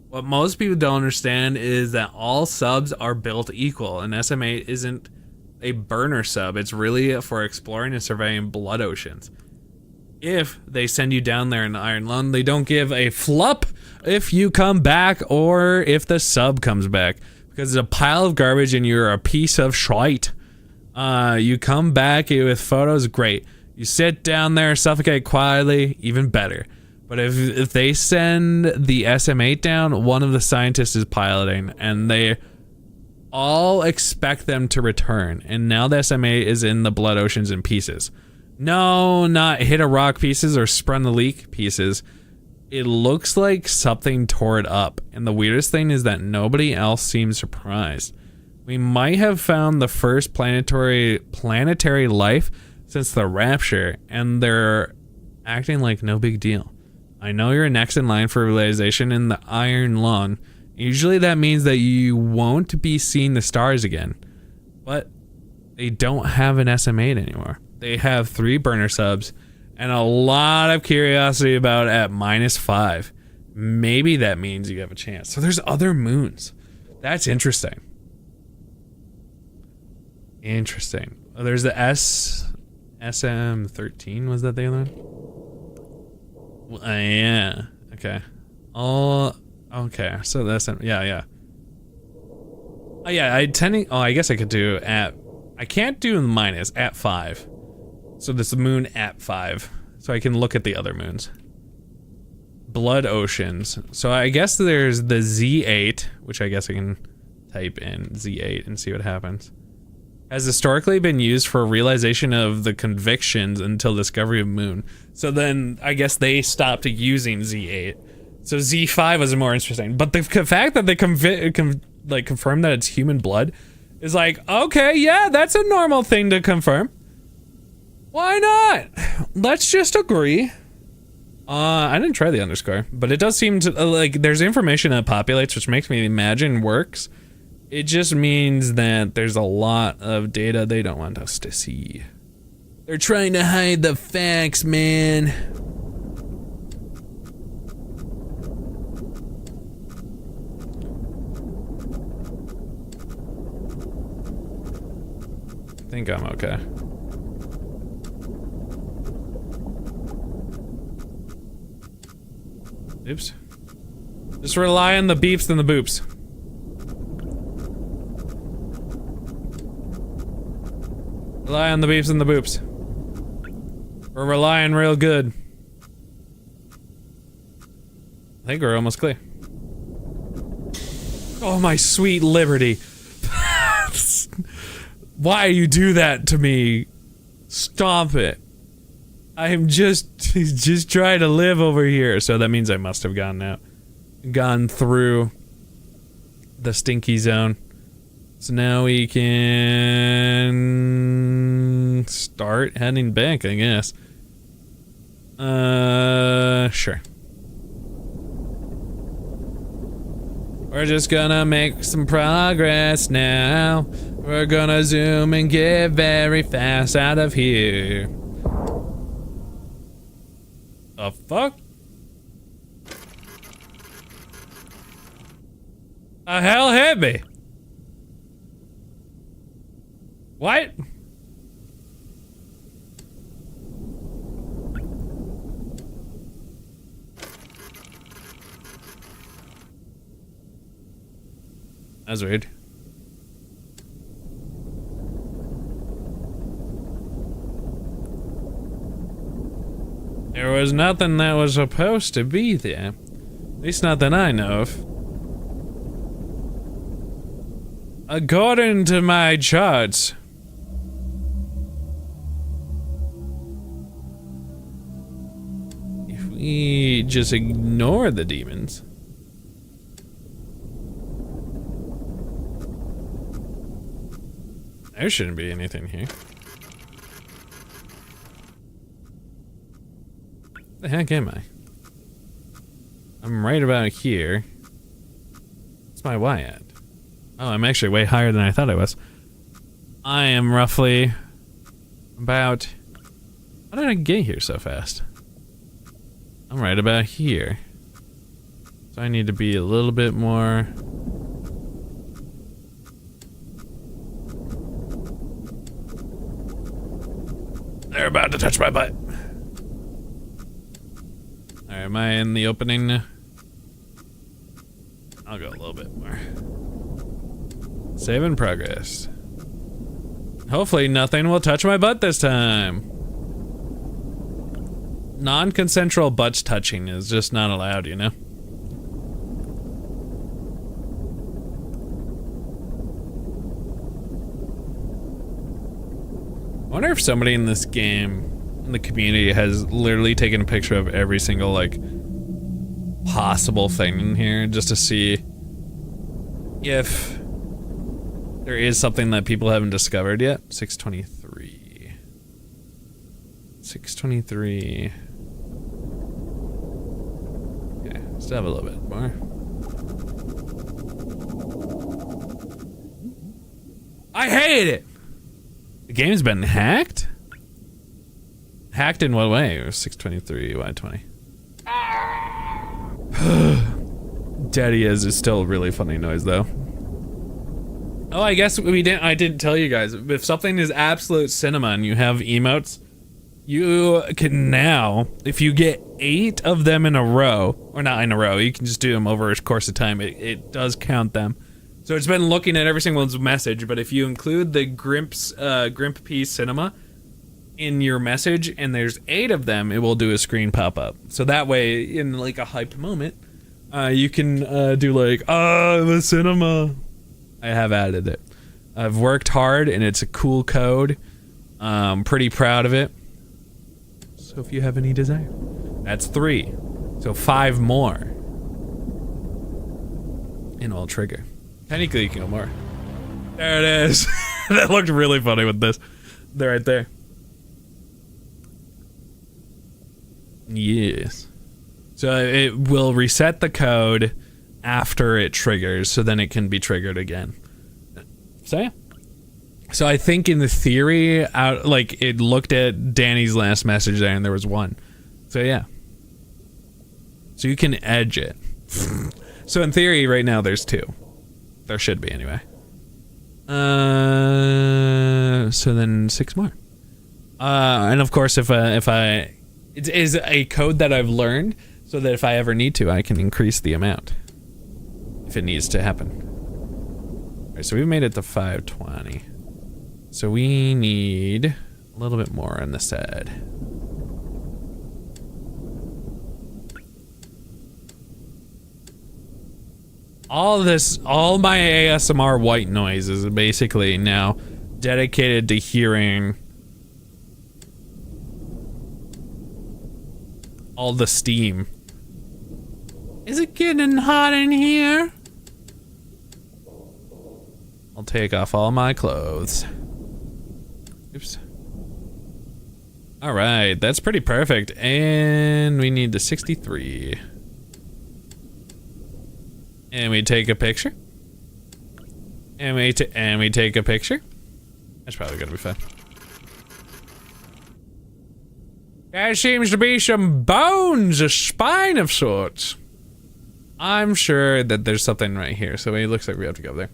A: What most people don't understand is that all subs are built equal, and SM8 isn't a burner sub. It's really for exploring and surveying blood oceans. If they send you down there in the Iron Lung, they don't give a flup if you come back or if the sub comes back, because it's a pile of garbage and you're a piece of shite. You come back with photos, great. You sit down there, suffocate quietly, even better. But if they send the SM8 down, one of the scientists is piloting, and they all expect them to return. And now the SM8 is in the blood oceans in pieces. No, not hit a rock pieces or sprung the leak pieces. It looks like something tore it up. And the weirdest thing is that nobody else seems surprised. We might have found the first planetary life since the Rapture, and they're acting like no big deal. I know you're next in line for realization in the Iron Lung. Usually that means that you won't be seeing the stars again. But they don't have an SM8 anymore. They have 3 burner subs and a lot of curiosity about at -5. Maybe that means you have a chance. So there's other moons. That's interesting. Interesting. Oh, there's the SM-13. Was that the other one? Yeah. Okay. Oh, okay. So that's yeah. Oh yeah. I guess I could do at. I can't do minus at 5. So this moon at 5. So I can look at the other moons. Blood oceans. So I guess there's the Z8, which I guess I can type in Z8 and see what happens. Has historically been used for realization of the convictions until discovery of moon. So then I guess they stopped using Z8. So Z5 was more interesting. But the fact that they confirm that it's human blood is like, okay, yeah, that's a normal thing to confirm. Why not? Let's just agree. I didn't try the underscore, but it does seem to, like, there's information that populates, which makes me imagine works. It just means that there's a lot of data they don't want us to see. They're trying to hide the facts, man. I think I'm okay. Oops. Just rely on the beeps and the boops. Rely on the beeps and the boops. We're relying real good. I think we're almost clear. Oh, my sweet liberty. Why you do that to me? Stop it. I am just trying to live over here. So that means I must have gone through the stinky zone. So now we can start heading back, I guess. Sure. We're just gonna make some progress now. We're gonna zoom and get very fast out of here. The fuck? The hell hit me? What? That's weird. There was nothing that was supposed to be there. At least not that I know of. According to my charts. If we just ignore the demons. There shouldn't be anything here. The heck am I? I'm right about here. What's my Y at? Oh, I'm actually way higher than I thought I was. I am roughly about... How did I get here so fast? I'm right about here. So I need to be a little bit more... They're about to touch my butt. Alright, am I in the opening? I'll go a little bit more. Save in progress. Hopefully nothing will touch my butt this time. Non-consensual butt touching is just not allowed, you know? I wonder if somebody in this game, in the community, has literally taken a picture of every single, like, possible thing in here just to see if there is something that people haven't discovered yet. 623. 623. Okay, let's have a little bit more. I hate it! The game's been hacked? Hacked in what way? It was 623 Y20. Daddy is still a really funny noise though. Oh, I guess I didn't tell you guys. If something is absolute cinema and you have emotes, you can now, if you get 8 of them in a row, or not in a row, you can just do them over a course of time. It does count them. So it's been looking at every single message, but if you include the Grimp's P cinema in your message and there's 8 of them, it will do a screen pop up. So that way, in like a hyped moment, you can do like, the cinema. I have added it. I've worked hard and it's a cool code. Pretty proud of it. So if you have any desire, that's 3. So 5 more. And it'll trigger. Technically you can go more. There it is. That looked really funny with this. They're right there. Yes. So it will reset the code after it triggers, so then it can be triggered again. So yeah. So I think in the theory, like it looked at Danny's last message there and there was 1. So yeah. So you can edge it. So in theory right now there's 2. There should be anyway. So then 6 more. And of course if it is a code that I've learned so that if I ever need to, I can increase the amount if it needs to happen. All right, so we've made it to 520. So we need a little bit more on this side. All my ASMR white noise is basically now dedicated to hearing all the steam. Is it getting hot in here? I'll take off all my clothes. Oops. All right, that's pretty perfect. And we need the 63. And we take a picture. And we take a picture. That's probably gonna be fun. There seems to be some bones, a spine of sorts. I'm sure that there's something right here, so it looks like we have to go there.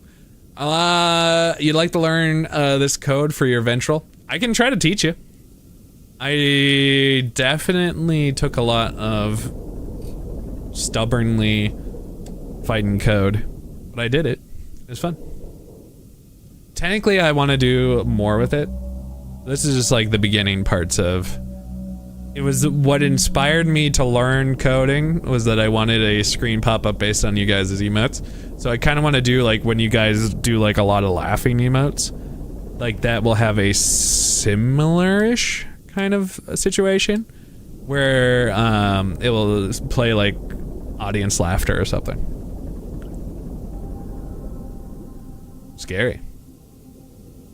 A: You'd like to learn this code for your ventral? I can try to teach you. I definitely took a lot of stubbornly fighting code, but I did it. It was fun. Technically, I want to do more with it. This is just like the beginning parts of. It was what inspired me to learn coding was that I wanted a screen pop up based on you guys' emotes. So I kind of want to do like when you guys do like a lot of laughing emotes, like that will have a similar-ish kind of a situation where it will play like audience laughter or something. Scary.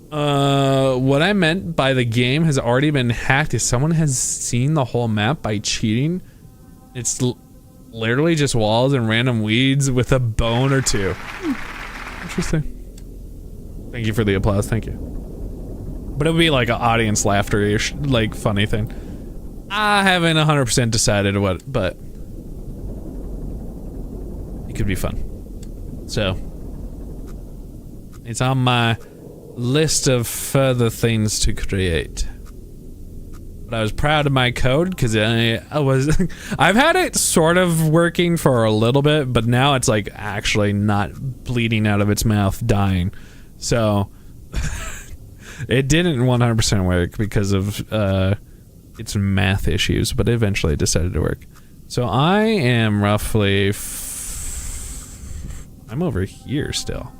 A: What I meant by the game has already been hacked is someone has seen the whole map by cheating. It's literally just walls and random weeds with a bone or 2. Interesting. Thank you for the applause, thank you. But it would be like an audience laughter-ish, like funny thing. I haven't 100% decided what, but it could be fun. So, it's on my list of further things to create. But I was proud of my code because I was I've had it sort of working for a little bit, but now it's like actually not bleeding out of its mouth, dying. So it didn't 100% work because of its math issues, but eventually it decided to work. So I am roughly I'm over here still.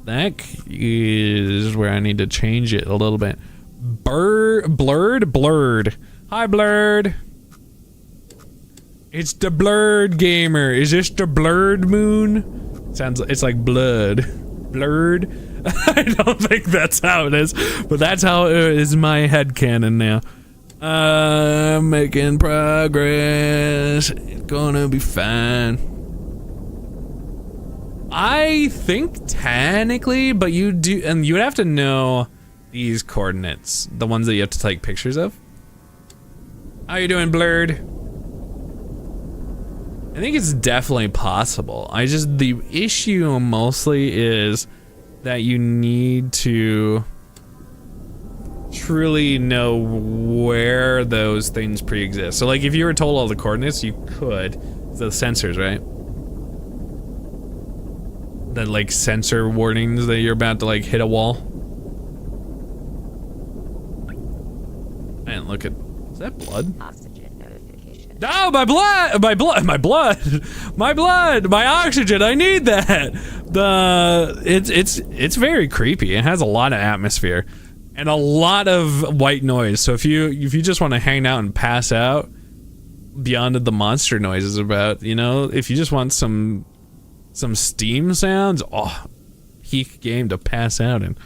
A: That is where I need to change it a little bit. Blurred. Hi, Blurred. It's the Blurred gamer. Is this the Blurred moon? It's like blood. Blurred. I don't think that's how it is, but that's how it is my headcanon now. I'm making progress. It's gonna be fine. I think technically, but you do, and you would have to know these coordinates, the ones that you have to take pictures of. How you doing, Blurred? I think it's definitely possible. The issue mostly is that you need to truly know where those things pre-exist. So like if you were told all the coordinates, you could, the sensors, right? The like sensor warnings that you're about to like hit a wall. can't look at. Is that blood?
C: Oxygen notification.
A: No, my blood, my oxygen. I need that. It's very creepy. It has a lot of atmosphere and a lot of white noise. So if you just want to hang out and pass out, beyond the monster noises about, you know, if you just want some steam sounds, oh, peak game to pass out in.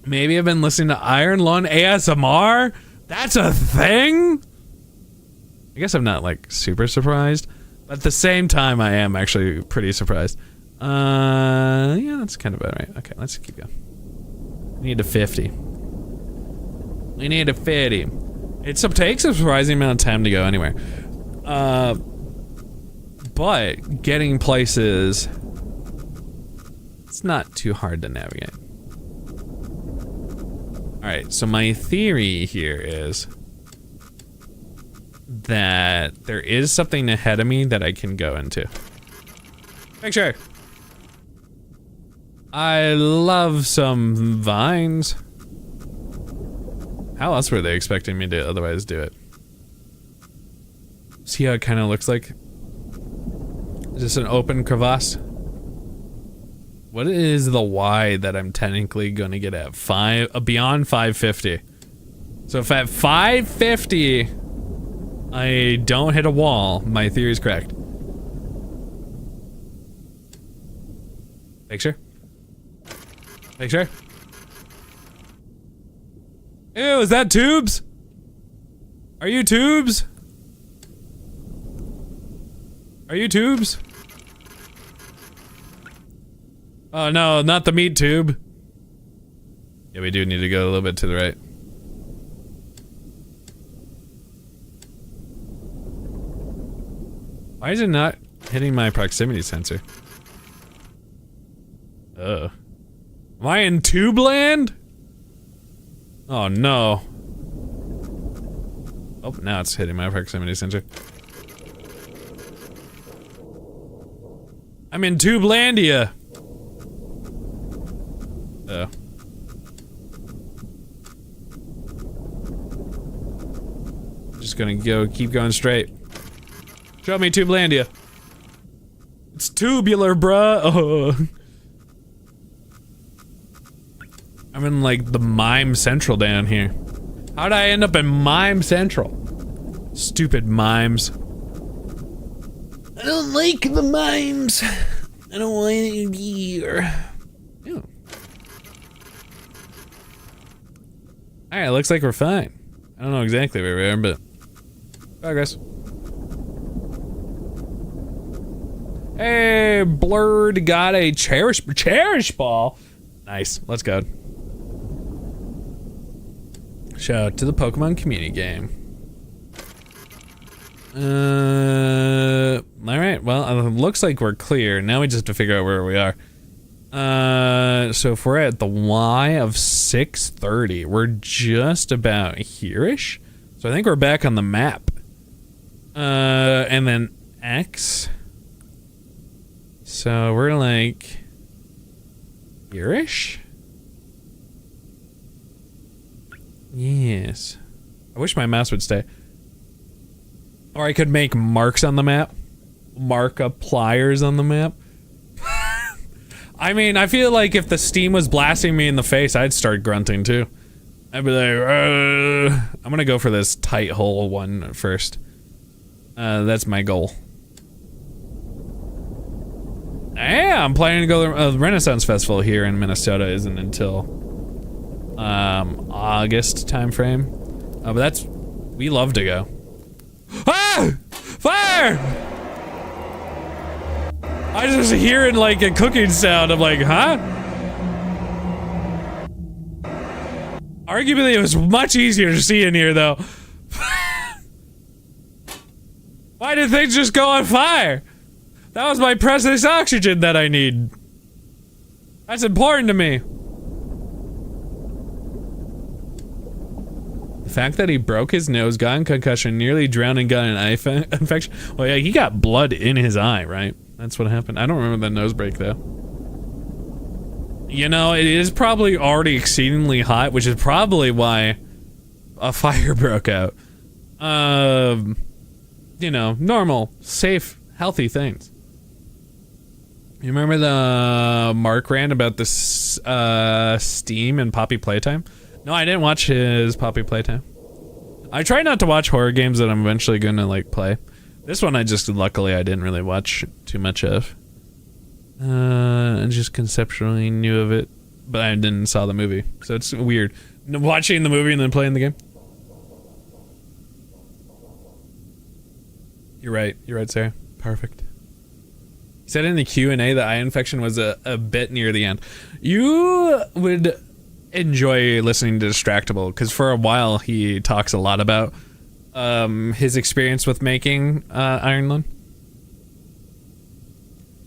A: Maybe I've been listening to Iron Lung ASMR. That's a thing? I guess I'm not like super surprised, but at the same time I am actually pretty surprised. Yeah, that's kind of about right. Okay, let's keep going. We need a 50. We need a 50. It takes a surprising amount of time to go anywhere. But getting places, it's not too hard to navigate. Alright, so my theory here is that there is something ahead of me that I can go into. Make sure. I love some vines. How else were they expecting me to otherwise do it? See how it kind of looks like? Is this an open crevasse? What is the Y that I'm technically going to get at? Beyond 550. So if at 550 I don't hit a wall, my theory is correct. Make sure. Make sure. Ew, is that tubes? Are you tubes? Are you tubes? Oh no, not the meat tube. Yeah, we do need to go a little bit to the right. Why is it not hitting my proximity sensor? Am I in tube land? Oh no. Oh, now it's hitting my proximity sensor. I'm in Tubelandia. Oh. Just gonna keep going straight. Show me Tubelandia. It's tubular, bruh. Oh. I'm in like the Mime Central down here. How'd I end up in Mime Central? Stupid mimes. I don't like the mimes. I don't want to be here. Ew. Alright, looks like we're fine. I don't know exactly where we are, but progress. Hey, Blurred got a cherish ball. Nice, let's go. Shout out to the Pokemon community game. Alright, well, it looks like we're clear. Now we just have to figure out where we are. So if we're at the Y of 630, we're just about here-ish. So I think we're back on the map. And then X. So we're like here-ish? Yes. I wish my mouse would stay. Or I could make marks on the map. Markipliers on the map. I mean, I feel like if the steam was blasting me in the face, I'd start grunting too. I'd be like, I'm gonna go for this tight hole one first. That's my goal. Yeah, I'm planning to go to the Renaissance Festival here in Minnesota. Isn't until August time frame. But that's, we love to go. Ah! Fire! I just hearing like a cooking sound. I'm like, huh? Arguably, it was much easier to see in here, though. Why did things just go on fire? That was my precious oxygen that I need. That's important to me. The fact that he broke his nose, got a concussion, nearly drowned and got an eye infection. Well, yeah, he got blood in his eye, right? That's what happened. I don't remember the nose break, though. You know, it is probably already exceedingly hot, which is probably why a fire broke out. You know, normal, safe, healthy things. You remember the Mark rant about this Steam and Poppy Playtime? No, I didn't watch his Poppy Playtime. I try not to watch horror games that I'm eventually gonna like play. This one luckily I didn't really watch too much of. I just conceptually knew of it, but I didn't saw the movie. So it's weird. Watching the movie and then playing the game. You're right, Sarah. Perfect. He said in the Q&A that eye infection was a bit near the end. You would enjoy listening to Distractable, because for a while he talks a lot about his experience with making Iron Lung.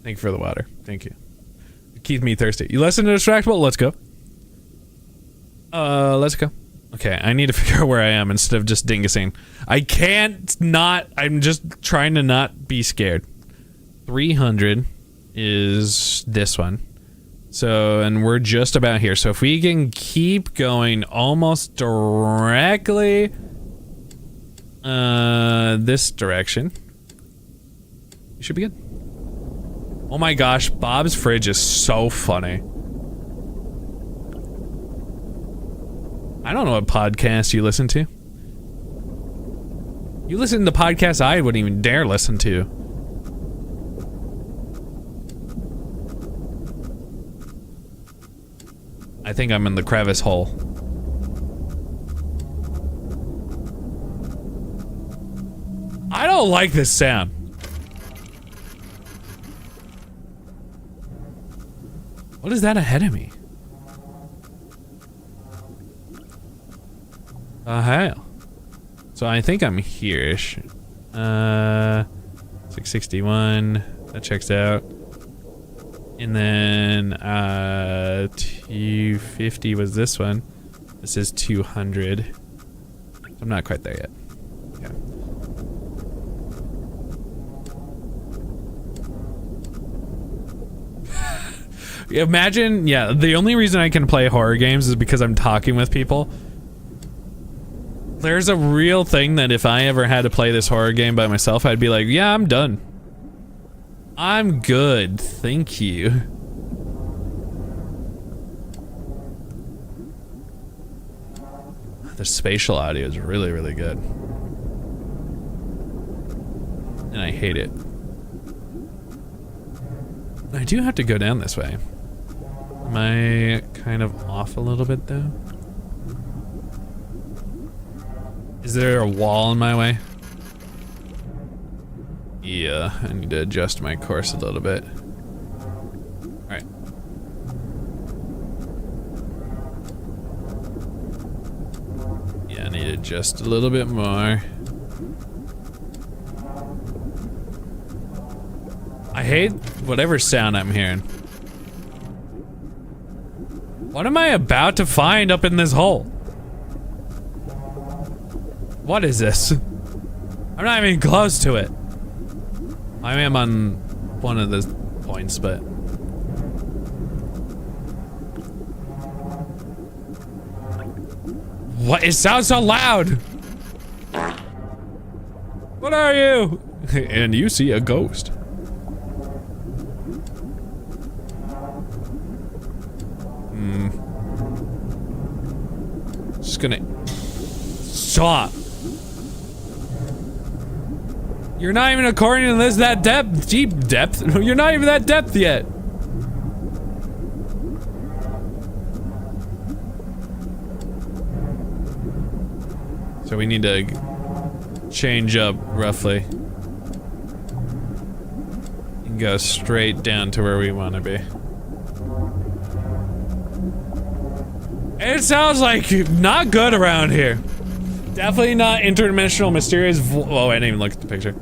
A: Thank you for the water. Thank you. Keep me thirsty. You listen to Distractable? Let's go. Let's go. Okay, I need to figure out where I am instead of just dingusing. I can't not. I'm just trying to not be scared. 300 is this one. So, and we're just about here. So if we can keep going almost directly this direction, we should be good. Oh my gosh, Bob's Fridge is so funny. I don't know what podcast you listen to. You listen to podcasts I wouldn't even dare listen to. I think I'm in the crevice hole. I don't like this sound. What is that ahead of me? Hell. So I think I'm here-ish. 661. That checks out. And then 250 was this one. This is 200. I'm not quite there yet. Yeah. Imagine, yeah, the only reason I can play horror games is because I'm talking with people. There's a real thing that if I ever had to play this horror game by myself, I'd be like, yeah, I'm done. I'm good, thank you. The spatial audio is really, really good. And I hate it. I do have to go down this way. Am I kind of off a little bit though? Is there a wall in my way? Yeah, I need to adjust my course a little bit. Alright. Yeah, I need to adjust a little bit more. I hate whatever sound I'm hearing. What am I about to find up in this hole? What is this? I'm not even close to it. I am on one of the points, but... What? It sounds so loud! What are you? And you see a ghost. Just gonna... Stop! You're not even according to this that depth, deep depth. You're not even that depth yet. So we need to change up roughly. And go straight down to where we want to be. It sounds like not good around here. Definitely not interdimensional mysterious oh, I didn't even look at the picture.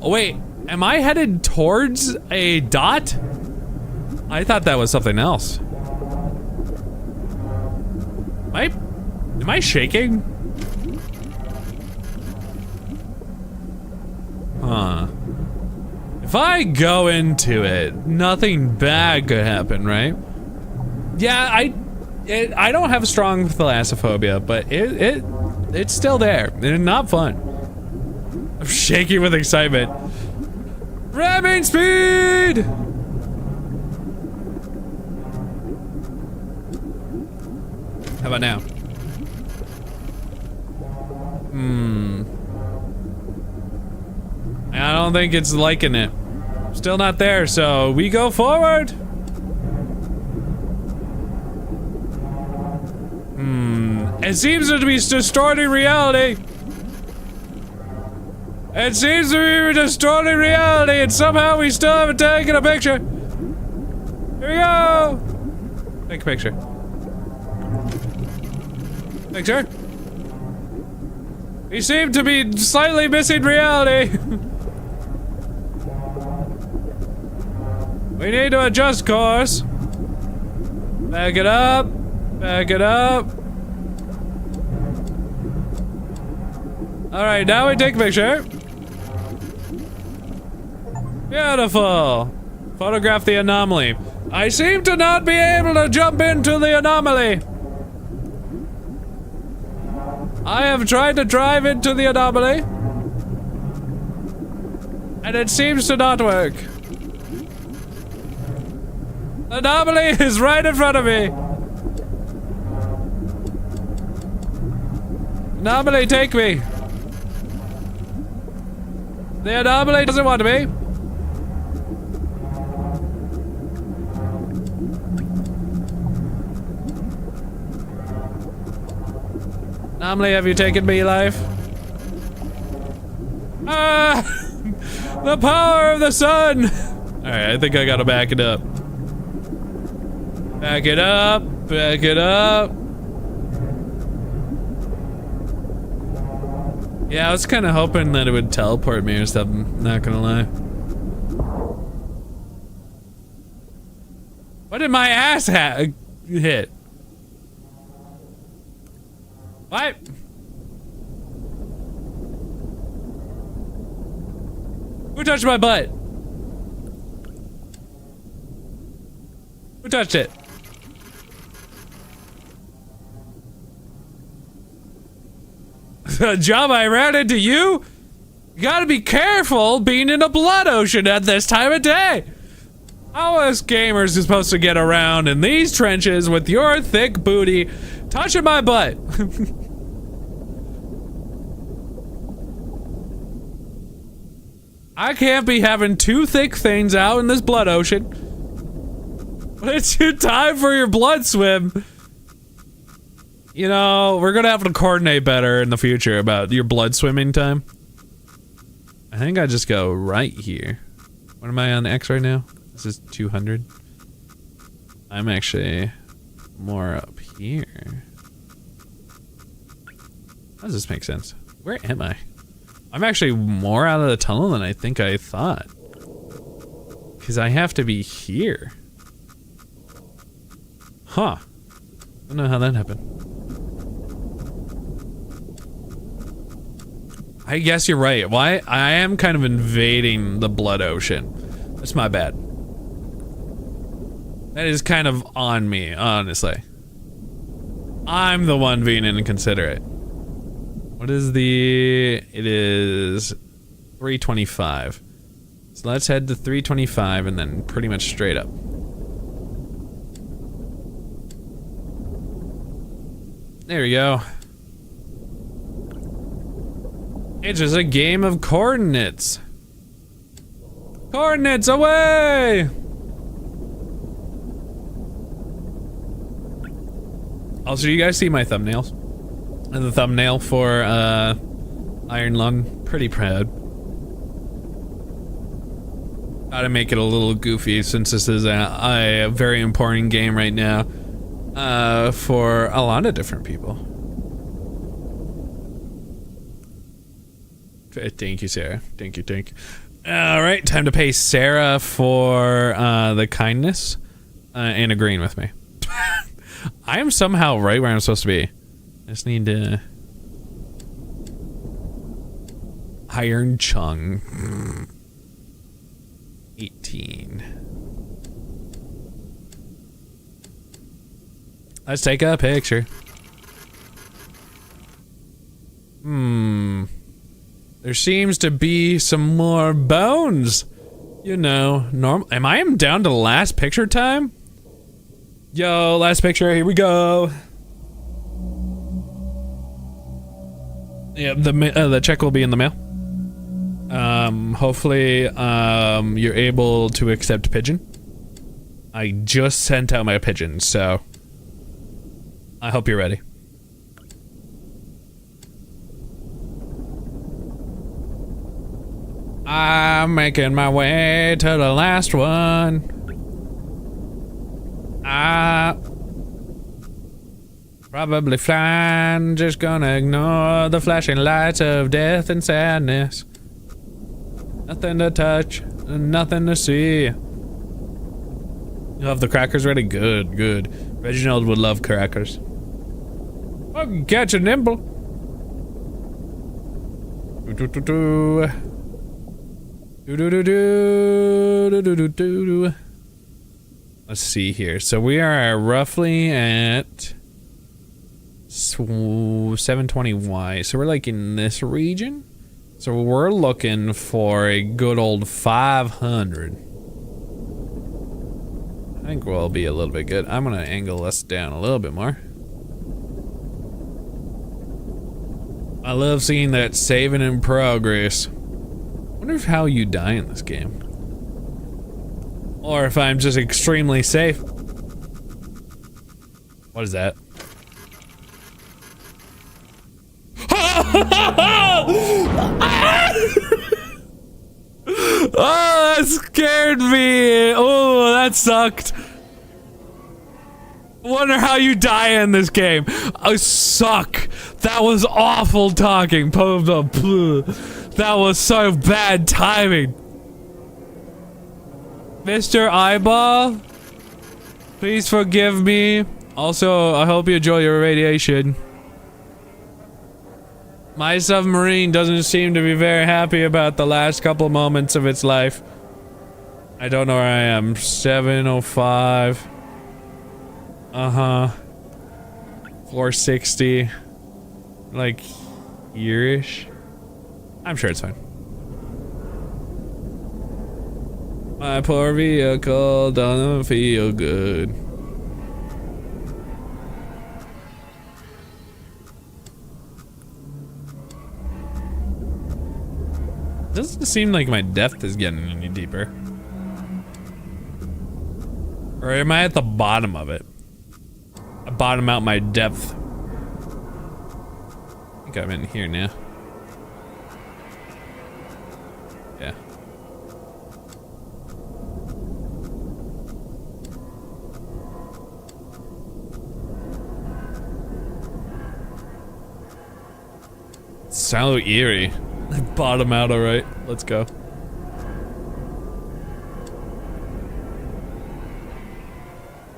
A: Oh wait, am I headed towards a dot? I thought that was something else. Am I shaking? Huh. If I go into it, nothing bad could happen, right? Yeah, I don't have strong thalassophobia, but it's still there. It's not fun. I'm shaking with excitement. Ramming speed! How about now? I don't think it's liking it. Still not there, so we go forward. It seems to be distorting reality. It seems to be distorting reality, and somehow we still haven't taken a picture. Here we go. Take a picture. Picture. We seem to be slightly missing reality. We need to adjust course. Back it up. Back it up. Alright, now we take a picture. Beautiful. Photograph the anomaly. I seem to not be able to jump into the anomaly. I have tried to drive into the anomaly, and it seems to not work. The anomaly is right in front of me. Anomaly, take me. The anomaly doesn't want me. Anomaly, have you taken me, life? Ah! The power of the sun! Alright, I think I gotta back it up. Back it up, back it up. Yeah, I was kinda hoping that it would teleport me or something, not gonna lie. What did my ass hit? What? Who touched my butt? Who touched it? Job, I ran into you? You gotta be careful being in a blood ocean at this time of day. How us gamers are supposed to get around in these trenches with your thick booty touching my butt? I can't be having two thick things out in this blood ocean. It's your time for your blood swim. You know, we're gonna have to coordinate better in the future about your blood swimming time. I think I just go right here. What am I on X right now? This is 200. I'm actually more up here. How does this make sense? Where am I? I'm actually more out of the tunnel than I think I thought. Because I have to be here. Huh. I don't know how that happened. I guess you're right. Why? I am kind of invading the blood ocean. That's my bad. That is kind of on me, honestly. I'm the one being inconsiderate. What is the... It is 325. So let's head to 325 and then pretty much straight up. There we go. It's just a game of coordinates. Coordinates away! Also, you guys see my thumbnails? The thumbnail for Iron Lung, pretty proud. Gotta make it a little goofy since this is a very important game right now for a lot of different people. Thank you, Sarah. Thank you, thank you. All right, time to pay Sarah for the kindness and agreeing with me. I am somehow right where I'm supposed to be. I just need to... Iron Chung. 18. Let's take a picture. There seems to be some more bones. You know, normal. Am I down to last picture time? Yo, last picture, here we go. Yeah, the check will be in the mail. Hopefully, you're able to accept pigeon. I just sent out my pigeon, so I hope you're ready. I'm making my way to the last one. Probably fine, just gonna ignore the flashing lights of death and sadness. Nothing to touch, nothing to see. You have the crackers ready? Good, good. Reginald would love crackers. I can catch a nimble. Let's see here. So we are roughly at 720Y. So we're like in this region. So we're looking for a good old 500. I think we'll be a little bit good. I'm gonna angle us down a little bit more. I love seeing that saving in progress. Wonder if how you die in this game. Or if I'm just extremely safe. What is that? Oh, that scared me. Oh, that sucked. Wonder how you die in this game. I suck. That was awful talking. That was so bad timing. Mr. Eyeball, please forgive me. Also, I hope you enjoy your radiation. My submarine doesn't seem to be very happy about the last couple moments of its life. I don't know where I am. 705. Uh-huh. 460. Like, here-ish. I'm sure it's fine. My poor vehicle doesn't feel good. Doesn't seem like my depth is getting any deeper. Or am I at the bottom of it? I bottom out my depth. I think I'm in here now. Yeah. So eerie. Bottom out, alright. Let's go.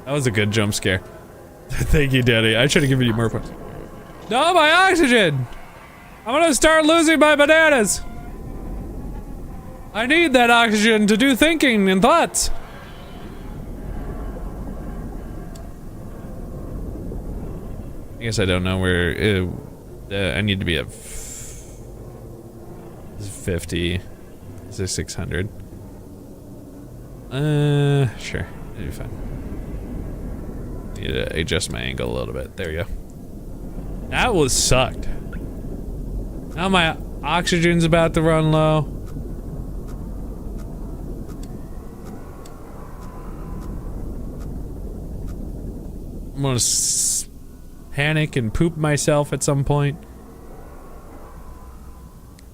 A: That was a good jump scare. Thank you, Daddy. I should have given you more points. No, my oxygen! I'm gonna start losing my bananas! I need that oxygen to do thinking and thoughts. I guess I don't know where... I need to be at... 50. This is 600. Sure. It'll be fine. Need to adjust my angle a little bit. There we go. That was sucked. Now my oxygen's about to run low. I'm gonna panic and poop myself at some point.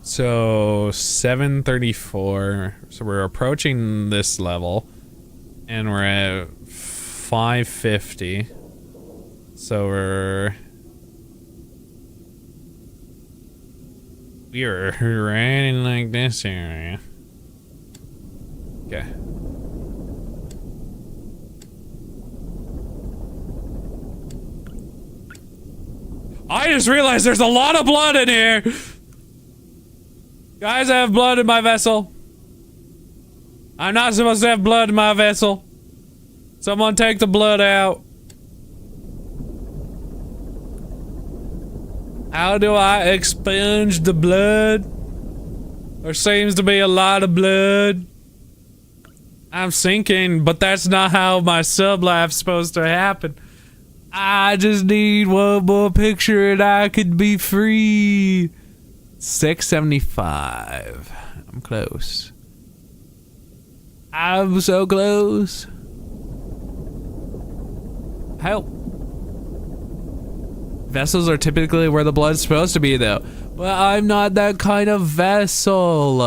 A: So 734. So we're approaching this level, and we're at 550. So we're right in like this area. Okay. I just realized there's a lot of blood in here. Guys, I have blood in my vessel. I'm not supposed to have blood in my vessel. Someone take the blood out. How do I expunge the blood? There seems to be a lot of blood. I'm sinking, but that's not how my sublife's supposed to happen. I just need one more picture and I could be free. 675. I'm close. I'm so close. Help. Vessels are typically where the blood's supposed to be, though. Well, I'm not that kind of vessel.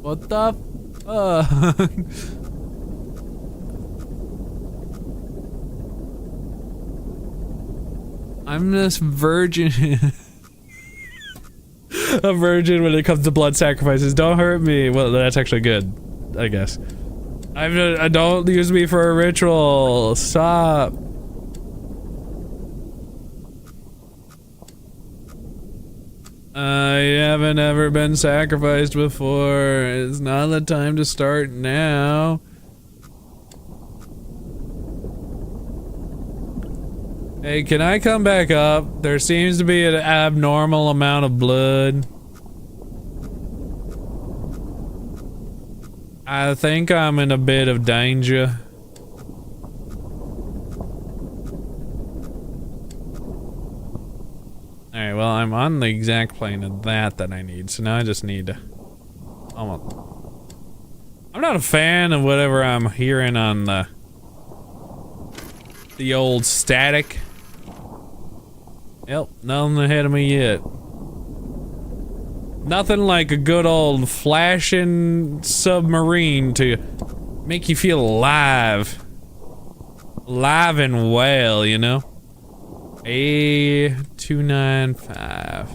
A: What the fuck? I'm this virgin. A virgin when it comes to blood sacrifices. Don't hurt me. Well, that's actually good, I guess. Don't use me for a ritual. Stop. I haven't ever been sacrificed before. It's not the time to start now. Hey, can I come back up? There seems to be an abnormal amount of blood. I think I'm in a bit of danger. Alright, well, I'm on the exact plane of that I need, so now I just need to... I'm not a fan of whatever I'm hearing on the old static. Yep, nothing ahead of me yet. Nothing like a good old flashing submarine to make you feel alive. Alive and well, you know? A295.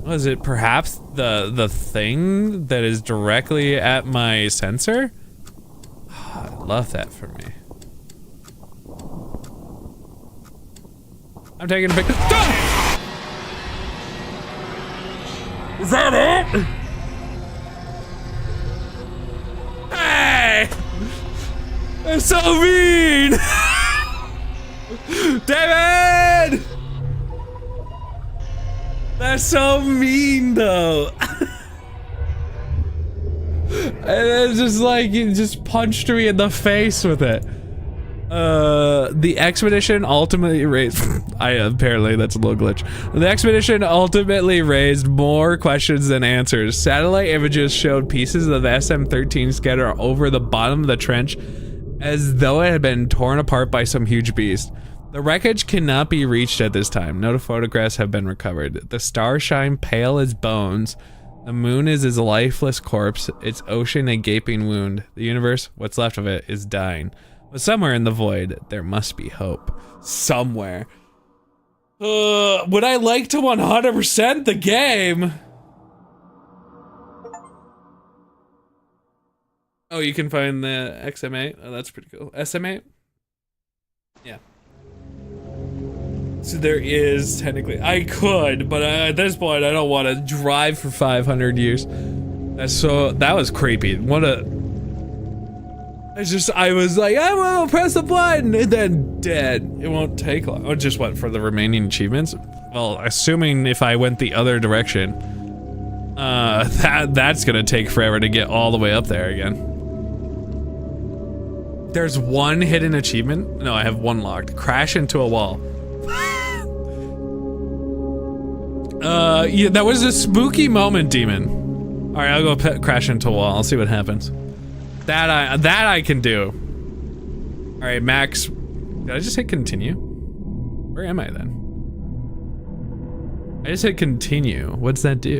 A: Was it perhaps the thing that is directly at my sensor? Oh, I'd love that for me. I'm taking a pic. Ah! Is that it? Hey! They're so mean! David! That's so mean, though. And it's just like, you just punched me in the face with it. The expedition ultimately raised... apparently that's a little glitch. The expedition ultimately raised more questions than answers. Satellite images showed pieces of the SM-13 scattered over the bottom of the trench as though it had been torn apart by some huge beast. The wreckage cannot be reached at this time. No photographs have been recovered. The stars shine pale as bones. The moon is a lifeless corpse, its ocean a gaping wound. The universe, what's left of it, is dying. But somewhere in the void, there must be hope. Somewhere. Would I like to 100% the game? Oh, you can find the XM8. Oh, that's pretty cool. SM8? Yeah. So there is technically, I could, but at this point I don't want to drive for 500 years. That was creepy. I was like, I will press the button, and then dead. It won't take long. I just went for the remaining achievements. Well, assuming if I went the other direction, that's gonna take forever to get all the way up there again. There's one hidden achievement. No, I have one locked. Crash into a wall. Yeah, that was a spooky moment, demon. All right, I'll go crash into a wall. I'll see what happens. That I can do. All right, Max. Did I just hit continue? Where am I then? I just hit continue. What's that do?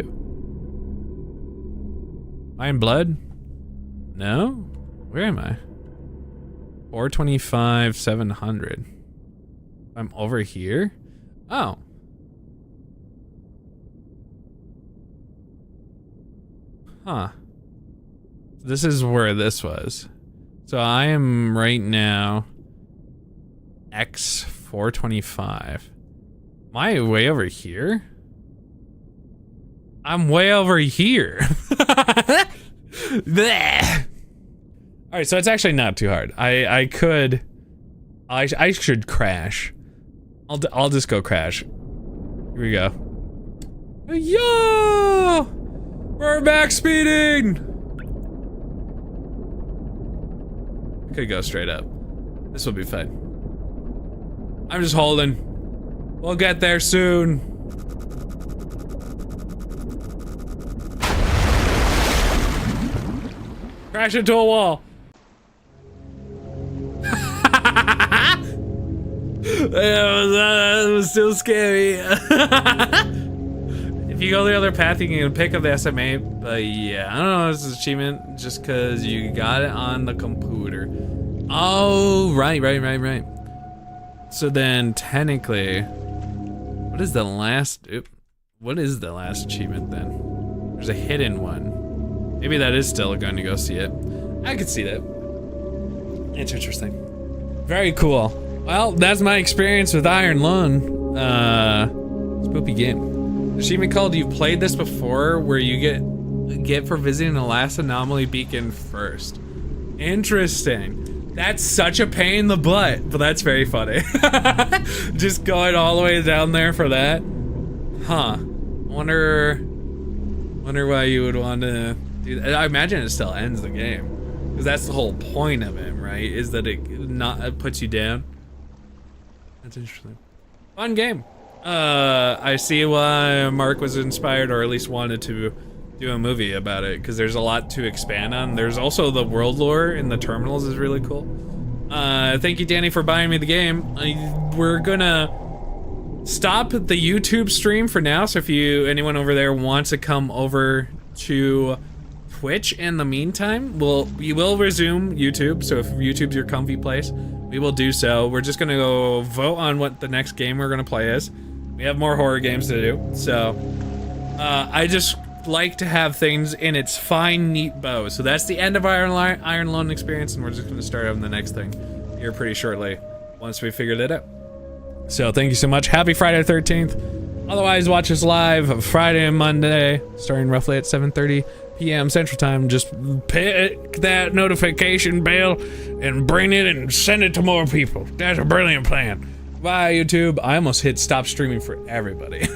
A: Am I in blood? No? Where am I? 425, 700. I'm over here? Oh. Huh. This is where this was. So I am right now X425. Am I way over here? I'm way over here. Alright, so it's actually not too hard. I should crash. I'll just go crash. Here we go. Yo! We're back speeding! Could go straight up. This will be fun. I'm just holding. We'll get there soon. Crash into a wall. That was still scary. If you go the other path, you can pick up the SMA. But yeah, I don't know. This is achievement just because you got it on the computer. Oh, right. So then, technically, what is the last? What is the last achievement then? There's a hidden one. Maybe that is still going to go see it. I could see that. It's interesting. Very cool. Well, that's my experience with Iron Lung. Spoopy game. Achievement called "You've played this before," where you get for visiting the last anomaly beacon first. Interesting. That's such a pain in the butt, but that's very funny. Just going all the way down there for that. Huh. Wonder why you would want to do that. I imagine it still ends the game. Because that's the whole point of it, right? Is that it puts you down. That's interesting. Fun game. I see why Mark was inspired, or at least wanted to do a movie about it, because there's a lot to expand on. There's also the world lore in the terminals is really cool. Thank you, Danny, for buying me the game. We're gonna stop the YouTube stream for now, so if anyone over there wants to come over to Twitch in the meantime, we will resume YouTube, so if YouTube's your comfy place, we will do so. We're just gonna go vote on what the next game we're gonna play is. We have more horror games to do, so I just like to have things in its fine, neat bow. So that's the end of our Iron Lung experience, and we're just gonna start on the next thing here pretty shortly once we figured it out. So thank you so much. Happy Friday the 13th. Otherwise, watch us live Friday and Monday, starting roughly at 7:30 p.m. Central Time. Just pick that notification bell and bring it and send it to more people. That's a brilliant plan. Bye, YouTube. I almost hit stop streaming for everybody.